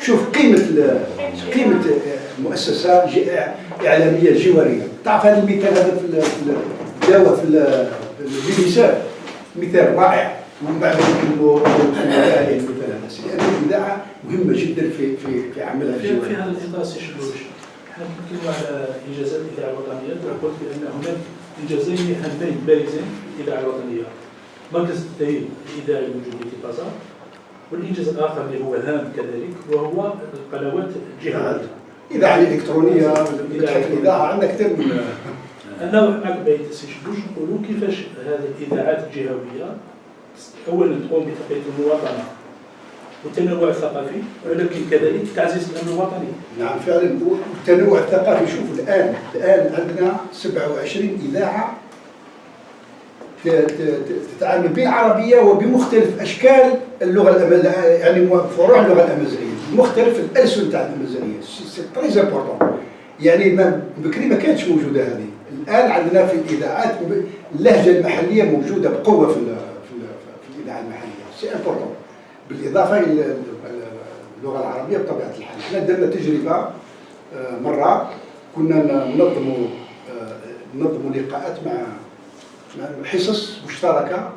شوف قيمة مؤسسة إعلامية جوارية. تعرف هذا المثال هذا في داوة في النساء مثال رائع، ومن بعد نكملوا المثال هذا، لأن الإذاعة مهمة جدا في عملها الجواري. في هذا الإطار سي شلوش، حنا نتكلموا على إنجازات الإذاعة الوطنية، قلت بأن هناك إنجازين هامين بارزين للإذاعة الوطنية، مركز التأهيل الإذاعي الموجود في طازا، والإنجاز الآخر اللي هو هام كذلك وهو القنوات الجهوية. الإذاعة الإلكترونية، الإذاعة عندنا كثير من أنا معك بعيد سي شلوش نقولوا كيفاش هذه الإذاعات الجهوية أولا تقوم بتقوية المواطنة والتنوع الثقافي، ولكن كذلك تعزيز الأمن الوطني. نعم فعلا، والتنوع الثقافي. شوفوا الآن عندنا 27 إذاعة تتعامل بالعربية وبمختلف أشكال اللغة يعني فروع اللغة الأمازيغية، بمختلف الألسن تاع الأمازيغية. سي تري امبورطون، يعني بكري ما كانتش موجودة هذه. الآن عندنا في الإذاعات اللهجة المحلية موجودة بقوة في الإذاعة المحلية، سي امبورطون، بالإضافة إلى اللغة العربية بطبيعة الحال. احنا درنا تجربة مرة، كنا ننظموا لقاءات مع حصص مشتركة،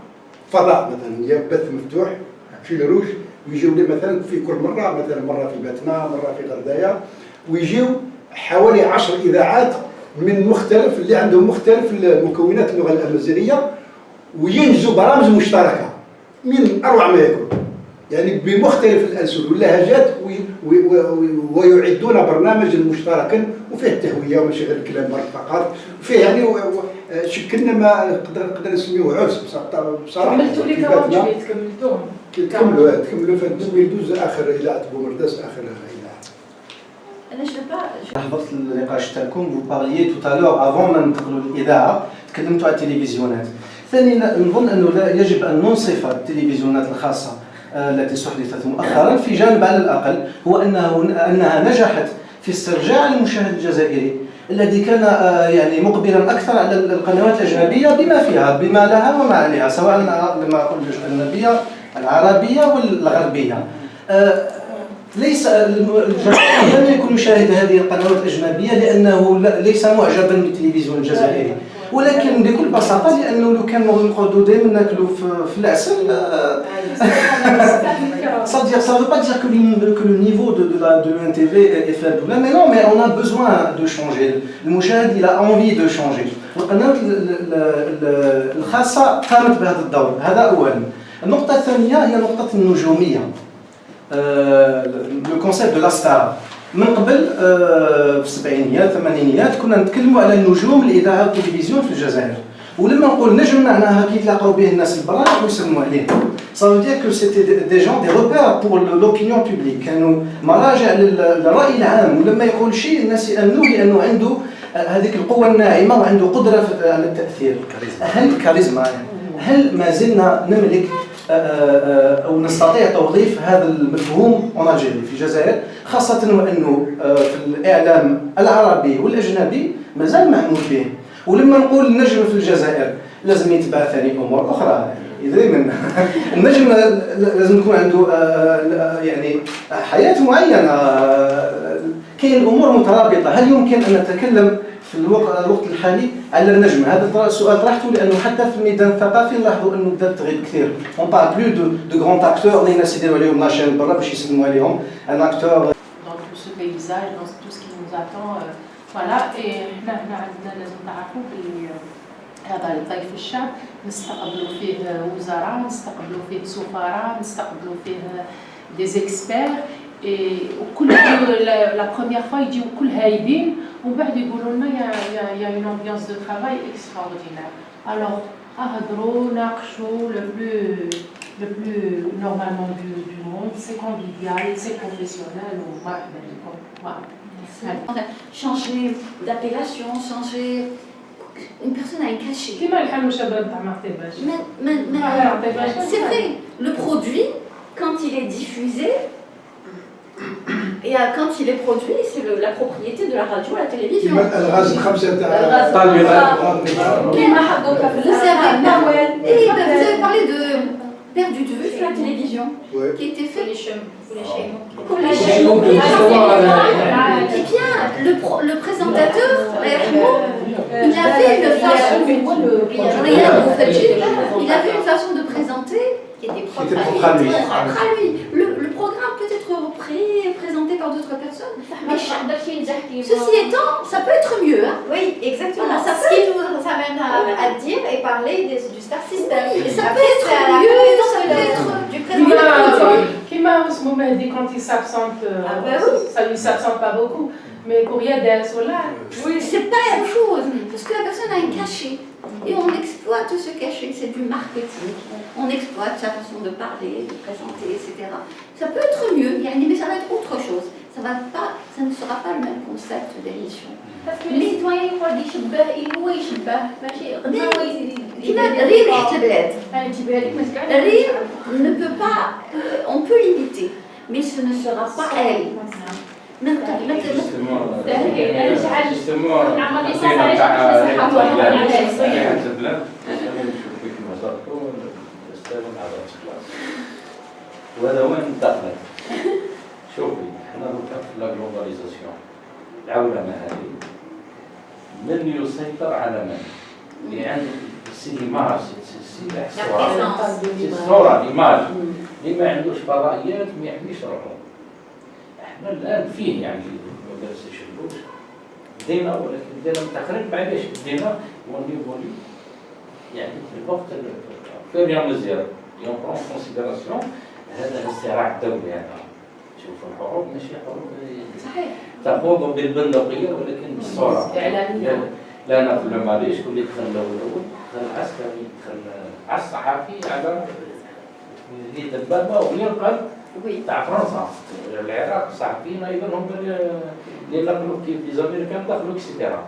فضاء مثلا بث مفتوح في الروج، ويجيو لي مثلا في كل مرة، مثلا مرة في باتنا، مرة في غردايا، ويجيو حوالي 10 إذاعات من مختلف اللي عندهم مختلف مكونات اللغة الأمازيغية، وينجزوا برامج مشتركة من أروع ما يكون، يعني بمختلف الألسن واللهجات، ويعدون برنامجا مشتركا وفيه التهوية وماشي غير الكلام فقط، وفيه يعني شكلنا ما نقدر نسميوه عرس بصراحة. كملتوا لي كواتشي تكملوا في 2012 آخر إذاعة بومرداس آخر إذاعة. حضرت النقاش تاعكم، vous parliez tout à l'heure avant ما ننتقلوا للإذاعة تكلمتوا على التلفزيونات. ثانيا نظن أنه لا يجب أن ننصف التلفزيونات الخاصة التي استحدثت مؤخرا في جانب على الأقل، هو أنها نجحت في استرجاع المشاهد الجزائري الذي كان يعني مقبلا أكثر على القنوات الأجنبية بما لها وما عليها، سواء لما أقول الأجنبية العربية والغربية. ليس الجميع لم يكن يشاهد هذه القنوات الأجنبية لأنه ليس معجبا بالتلفزيون الجزائري، ولكن بكل بساطه لانه لو كان نقعدوا دائما ناكلوا في العسل ça ne veut pas dire que le niveau de l'UNTV est faible. Mais non, mais on a besoin de changer. المشاهد il a envie de changer. القنوات الخاصه قامت بهذا الدور، هذا اولا. النقطه الثانيه هي نقطه النجوميه. لو كونسيبت دو لا ستار. من قبل في السبعينيات الثمانينيات كنا نتكلموا على النجوم الاذاعه والتلفزيون في الجزائر، ولما نقول نجم معناها كي يتلاقاو به الناس البرا ويسلموا عليه. Ça veut dire que c'était des gens, des repères pour l'opinion publique، كانوا مراجع للرأي العام، ولما يقول شيء الناس يأمنوه لأنه عنده هذيك القوة الناعمة وعنده قدرة على التأثير. هل ما زلنا نملك أو نستطيع توظيف هذا المفهوم في الجزائر في الجزائر، خاصة وأنه في الإعلام العربي والأجنبي مازال معمول به. ولما نقول نجم في الجزائر لازم يتبع ثاني أمور أخرى يدري منها. النجم لازم يكون عنده يعني حياة معينة، كاين أمور مترابطة. هل يمكن أن نتكلم في الوقت الحالي على النجم؟ هذا السؤال طرحته لأنه حتى في الميدان الثقافي نلاحظوا أنه بدات تغيب كثير. On parle plus de grands acteurs اللي الناس يديروا عليهم لاشين برا باش يسلموا عليهم. Un acteur dans tout ce paysage, dans tout ce qui nous attend, voilà. Et احنا عندنا لازم تعرفوا باللي هذا الضيف الشعب نستقبلوا فيه وزراء، نستقبلوا فيه سفراء، نستقبلوا فيه des experts. وكل لا بروميير فوا يجيو كل هايبين ومن بعد يقولوا لنا يا اون امبيونس دو ترافاي اكستراوردينير. الوغ اهضروا ناقشوا le plus normalement du monde, c'est convivial, c'est professionnel ومرحبا بكم. Voilà. Changer d'appellation, changer. Une personne a un cachet. C'est vrai, le produit, quand il est diffusé, et quand il est produit, c'est la propriété de la radio, la télévision. Vous avez parlé de perdu de vue sur la télévision, qui était fait comme les chaînes. Et bien, le présentateur, il avait une façon, il avait une façon de présenter qui était propre à lui. Le programme peut être repris et présenté par d'autres personnes. Mais ceci étant, ça peut être mieux. Hein? Oui, exactement. Ça ce qui nous amène à dire et parler du Star System. Oui, et ça peut être mieux, ça peut être du présentateur. Quand il s'absente, ça lui s'absente pas beaucoup. Mais pour Yadel Solar, oui, c'est pas la même chose. Parce que la personne a un cachet. Et on exploite ce cachet, c'est du marketing. On exploite sa façon de parler, de présenter, etc. Ça peut être mieux, mais ça va être autre chose. Ça ne sera pas le même concept d'émission. Parce que les citoyens يقعد يشبه هو يشبه ماشي كيما الريم ريحة البلاد. الريم ne peut pas, on peut l'imiter, mais ce ne sera pas elle. وهذا وين دخلت؟ شوفي احنا في لا جلوباليزاسيون، العولمه هذه من يسيطر على من؟ اللي عنده سي ليماج، سي الصوره ليماج، اللي ما عندوش فضائيات ما يحميش روحه. احنا الان فيه يعني ما درس يشبوش بدينا، ولكن بدينا متاخرين. معليش بدينا ونيفولي يعني في الوقت في ريال مزيار يوم برون كونسيديراسيون هذا الصراع الدولي. هذا شوف الحروب ماشي حروب صحيح تخوض بالبندقيه ولكن بالصوره اعلاميه. لا انا في الماليش كل اللي دخل الاول دخل العسكري، دخل الصحفي على اللي دبابه وينقذ تاع فرنسا العراق. الصحفيين ايضا هم اللي نقلوا كيف الامريكان دخلوا اكسيتيرا.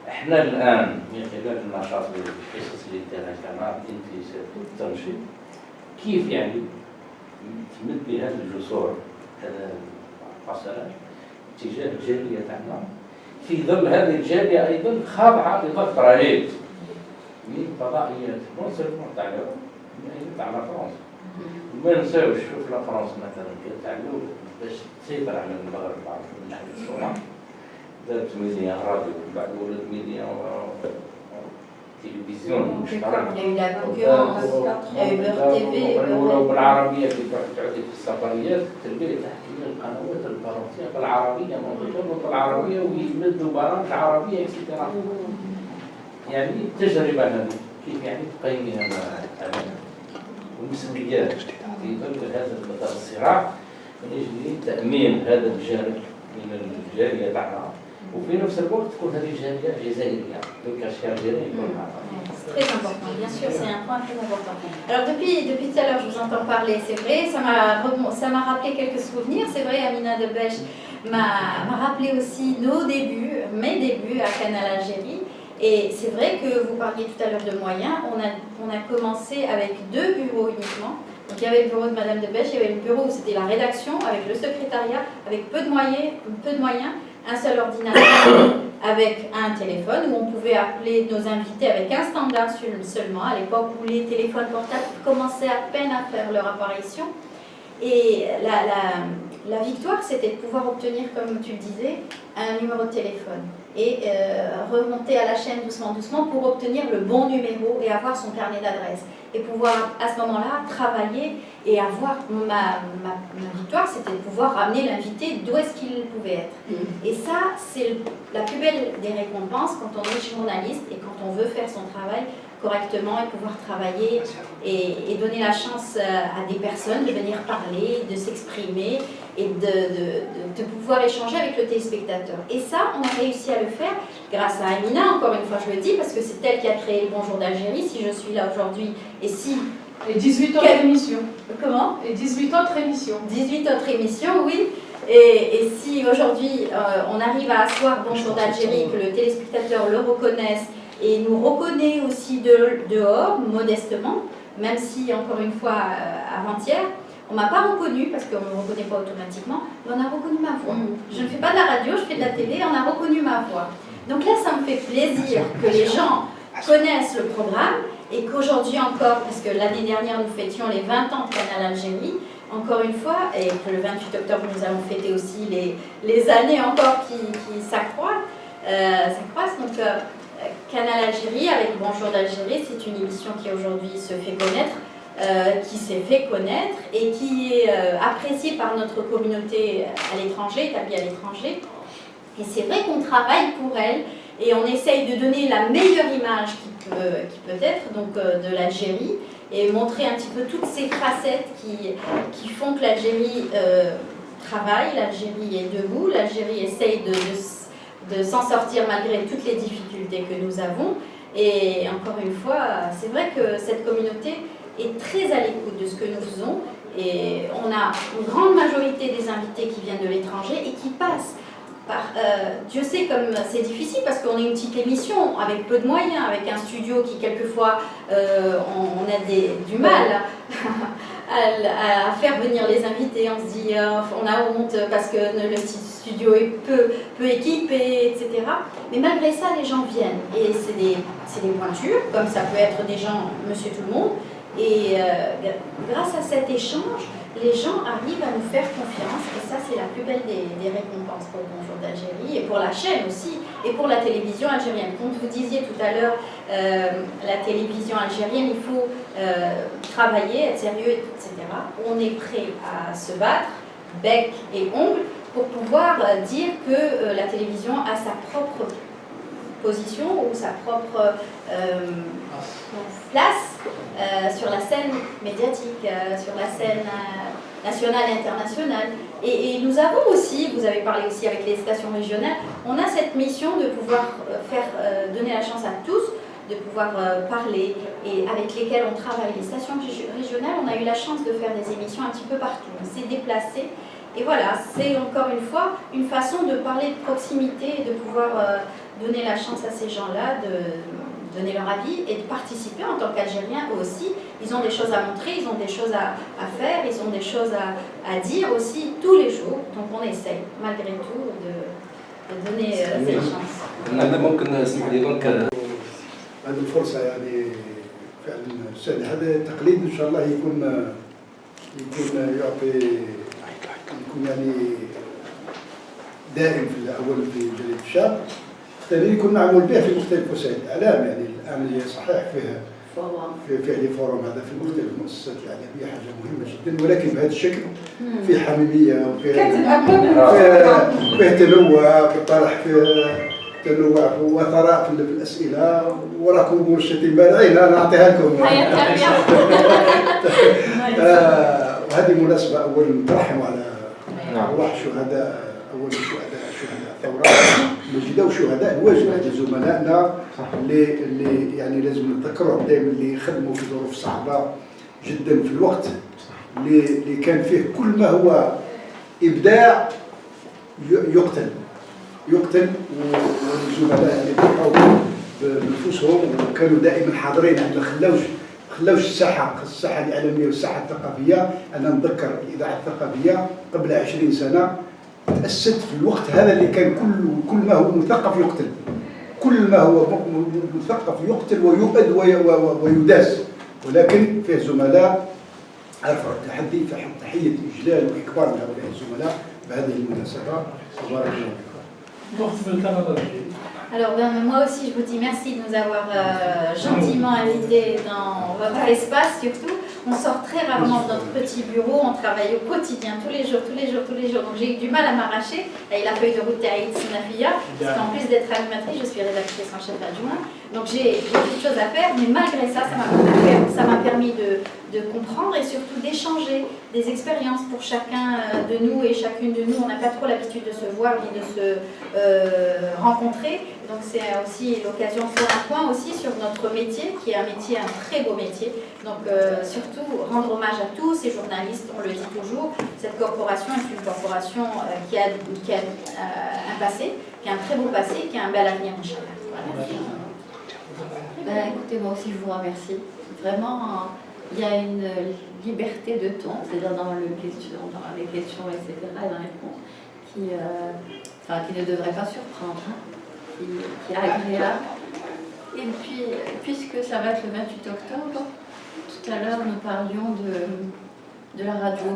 احنا الان من خلال النشاط القصص اللي دارها كما في التنشيط كيف يعني تمد بهذه الجسور هذا القصائد تجاه الجاليه تاعنا، في ظل هذه الجاليه ايضا خاضعه لضغط رهيب من فضائيات نون سيرمون تاع اليوم تاع فرنسا. ما نساوش شوف لا فرنسا مثلا تاع اليوم باش تسيطر على المغرب العربي من ناحيه الصومال دارت ميديا راديو، بعد ولات ميديا التلفزيون المشترك. Il y a eu la concurrence, il y a eu Beurre TV. ولو بالعربيه كي تروح تعدي في السفريات تلقى لي تحكي القنوات الفرنسيه بالعربيه موجوده بالعربيه ويمدوا برامج عربيه اكسترا. يعني التجربه هذه كيف يعني تقيمي هذا المسؤوليات في هذا الصراع من اجل تامين هذا الجانب من الجاليه تاعنا وفي نفس الوقت تكون هذه الجاليه جزائريه الكاشير الجزائري يكون معها. C'est très important, bien sûr, c'est un point très important. Alors depuis tout à l'heure, je vous entends parler, c'est vrai, ça m'a rappelé quelques souvenirs. C'est vrai, Amina Debech m'a rappelé aussi mes débuts à Canal Algérie. Et c'est vrai que vous parliez tout à l'heure de moyens. On a commencé avec 2 bureaux uniquement. Donc il y avait le bureau de Madame Debech, il y avait le bureau où c'était la rédaction, avec le secrétariat, avec peu de moyens, un seul ordinateur avec un téléphone où on pouvait appeler nos invités avec un standard seulement, à l'époque où les téléphones portables commençaient à peine à faire leur apparition. Et la victoire, c'était de pouvoir obtenir, comme tu le disais, un numéro de téléphone et remonter à la chaîne doucement pour obtenir le bon numéro et avoir son carnet d'adresse. Et pouvoir à ce moment-là travailler et avoir ma victoire, c'était de pouvoir ramener l'invité d'où est-ce qu'il pouvait être. Et ça, c'est la plus belle des récompenses quand on est journaliste et quand on veut faire son travail correctement et pouvoir travailler et donner la chance à des personnes de venir parler, de s'exprimer et de pouvoir échanger avec le téléspectateur. Et ça, on a réussi à le faire grâce à Amina, encore une fois je le dis, parce que c'est elle qui a créé le Bonjour d'Algérie. Si je suis là aujourd'hui et si... Et 18 autres émissions. Comment? Et 18 autres émissions. 18 autres émissions, oui. Et si aujourd'hui on arrive à asseoir Bonjour d'Algérie, que le téléspectateur le reconnaisse, et nous reconnaît aussi dehors, modestement, même si, encore une fois, avant-hier, on ne m'a pas reconnue, parce qu'on ne me reconnaît pas automatiquement, mais on a reconnu ma voix. Je ne fais pas de la radio, je fais de la télé, on a reconnu ma voix. Donc là, ça me fait plaisir que les gens connaissent le programme, et qu'aujourd'hui encore, parce que l'année dernière, nous fêtions les 20 ans de Canal Algérie, encore une fois, et que le 28 octobre, nous allons fêter aussi les années encore qui s'accroissent. Donc, Canal Algérie, avec Bonjour d'Algérie, c'est une émission qui aujourd'hui se fait connaître, qui s'est fait connaître et qui est appréciée par notre communauté à l'étranger, établie à l'étranger. Et c'est vrai qu'on travaille pour elle et on essaye de donner la meilleure image qui peut être donc, de l'Algérie et montrer un petit peu toutes ces facettes qui font que l'Algérie travaille, l'Algérie est debout, l'Algérie essaye de s'en sortir malgré toutes les difficultés que nous avons. Et encore une fois, c'est vrai que cette communauté est très à l'écoute de ce que nous faisons. Et on a une grande majorité des invités qui viennent de l'étranger et qui passent par... Dieu sait comme c'est difficile parce qu'on est une petite émission avec peu de moyens, avec un studio qui quelquefois on a du mal à faire venir les invités. On se dit, on a honte parce que le petit studio est peu équipé, etc. Mais malgré ça, les gens viennent. Et c'est des pointures, comme ça peut être des gens, monsieur tout le monde. Et grâce à cet échange, les gens arrivent à nous faire confiance. Et ça, c'est la plus belle des récompenses pour le Bonjour d'Algérie. Et pour la chaîne aussi. Et pour la télévision algérienne. Comme vous disiez tout à l'heure, la télévision algérienne, il faut travailler, être sérieux, etc. On est prêt à se battre, bec et ongle, pour pouvoir dire que la télévision a sa propre position ou sa propre place sur la scène médiatique, sur la scène nationale et internationale. Et nous avons aussi, vous avez parlé aussi avec les stations régionales, on a cette mission de pouvoir donner la chance à tous de pouvoir parler et avec lesquelles on travaille. Les stations régionales, on a eu la chance de faire des émissions un petit peu partout. On s'est déplacé. Et voilà, c'est encore une fois une façon de parler de proximité et de pouvoir donner la chance à ces gens-là de donner leur avis et de participer en tant qu'Algériens aussi. Ils ont des choses à montrer, ils ont des choses à faire, ils ont des choses à dire aussi tous les jours. Donc on essaye malgré tout de donner cette chance. هذه الفرصة يعني فعلا سهل هذا تقليد إن شاء الله يكون يعني دائم في الأول في جريدة الشاب الثاني كنا نعمل به في مختلف وسائل الاعلام، يعني الان صحيح فيها لي فورم هذا في مختلف المؤسسات الاعلاميه حاجه مهمه جدا، ولكن بهذا الشكل في حميميه وفيه تنوع بالطرح، فيه تنوع وثراء في الاسئله، وراكم مرشدين بارعين انا نعطيها لكم. وهذه مناسبه اولا نترحم على ارواح شهداء، اول شهداء الثوره المجيده وشهداء الواجب، هذا زملائنا اللي يعني لازم نتذكرهم دائما، اللي خدموا في ظروف صعبه جدا في الوقت اللي كان فيه كل ما هو ابداع يقتل، والزملاء اللي ضحوا بنفوسهم وكانوا دائما حاضرين، يعني ما خلاوش الساحه الاعلاميه والساحه الثقافيه. انا نتذكر الاذاعه الثقافيه قبل 20 سنه تاسست في الوقت هذا اللي كان كل ما هو مثقف يقتل، كل ما هو مثقف يقتل ويؤد ويداس، ولكن فيه زملاء عرفوا التحدي، تحيه اجلال واكبار لهؤلاء الزملاء بهذه المناسبه. تبارك الله فيكم. Alors moi aussi je vous dis merci de nous avoir gentiment invités dans votre espace surtout. On sort très rarement de notre petit bureau, on travaille au quotidien, tous les jours. Donc j'ai eu du mal à m'arracher. Et la feuille de route d'Aïd Sinafia, parce qu'en plus d'être animatrice, je suis rédactrice en chef adjoint. Donc j'ai beaucoup de choses à faire, mais malgré ça, ça m'a permis de comprendre et surtout d'échanger des expériences pour chacun de nous et chacune de nous. On n'a pas trop l'habitude de se voir ni de se rencontrer. Donc c'est aussi l'occasion de faire un point aussi sur notre métier, qui est un très beau métier. Donc surtout rendre hommage à tous ces journalistes, on le dit toujours. Cette corporation est une corporation qui a un passé, qui a un très beau passé, qui a un bel avenir, Inch'Allah. Voilà. Écoutez, moi aussi je vous remercie. Vraiment, il y a une liberté de ton, c'est-à-dire dans les questions, etc., et dans les réponses, qui ne devrait pas surprendre. Qui est agréable. Et puis, puisque ça va être le 28 octobre, tout à l'heure nous parlions de la radio,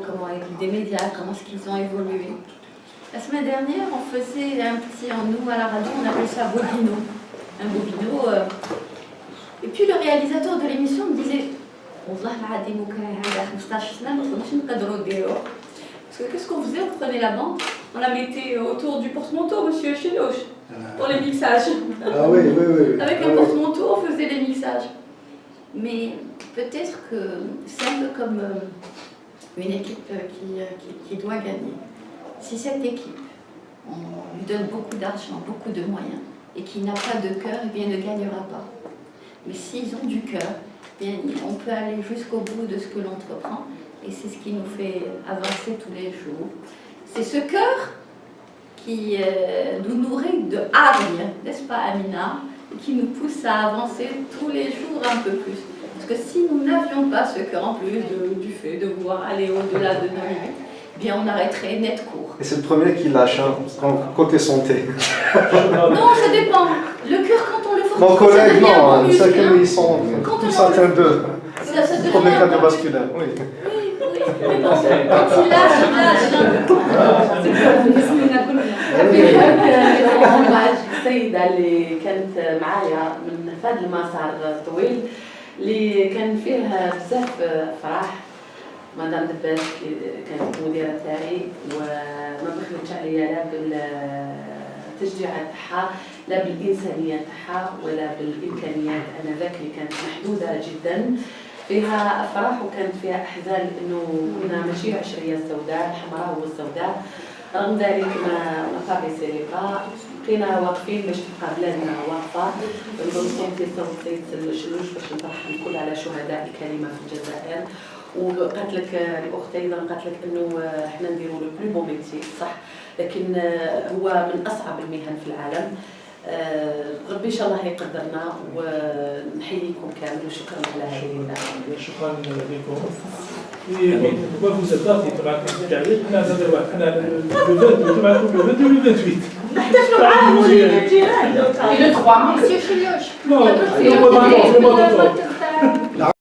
des médias, comment est-ce qu'ils ont évolué. La semaine dernière, on faisait nous à la radio, on appelle ça bobino. Un bobino. Et puis le réalisateur de l'émission me disait parce que qu'est-ce qu'on faisait? On prenait la bande, on la mettait autour du porte-manteau, monsieur Cheloche, pour les mixages. Ah oui. Avec un porte-manteau, on faisait les mixages. Mais peut-être que c'est un peu comme une équipe qui doit gagner. Si cette équipe, on lui donne beaucoup d'argent, beaucoup de moyens, et qui n'a pas de cœur, eh bien, ne gagnera pas. Mais s'ils ont du cœur, bien, on peut aller jusqu'au bout de ce que l'on entreprend. Et c'est ce qui nous fait avancer tous les jours. C'est ce cœur qui nous nourrit de hargne, n'est-ce pas Amina, qui nous pousse à avancer tous les jours un peu plus. Parce que si nous n'avions pas ce cœur, en plus du fait de vouloir aller au-delà de nos limites, eh bien on arrêterait net court. Et c'est le premier qui lâche, côté santé. Non, ça dépend. Le cœur, quand on le fortifie, mon collègue, ça devient non, chacun ils sont plus atteints d'eux. Ça Premier cardiovasculaire, oui. Mais bon, quand il lâche. السيدة اللي كانت معايا من هذا المسار الطويل اللي كان فيه بزاف فرح. مدام دباش كانت المديرة تاعي وما بخلتش عليا لا بالتشجيع تاعها لا بالإنسانية تاعها ولا بالإمكانيات. أنا ذاك اللي كانت محدودة جدا، فيها أفراح وكانت فيها أحزان، لأنه كنا ماشي عشرية سوداء، الحمراء والسوداء. رغم ذلك ما فابيسي لي با، بقينا واقفين باش تبقى بلادنا واقفة. نصوتي صوت السيد شلوش باش نفرح الكل على شهداء الكلمة في الجزائر. وقالت لك الاخت ايضا قالت لك انه احنا نديروا لو بلو بون ميتي، صح، لكن هو من اصعب المهن في العالم. ربي ان شاء الله يقدرنا، ونحييكم كامل وشكرا على هذه الدعوه. شكرا لكم. vous êtes là, le 3, monsieur Chilioche. Non,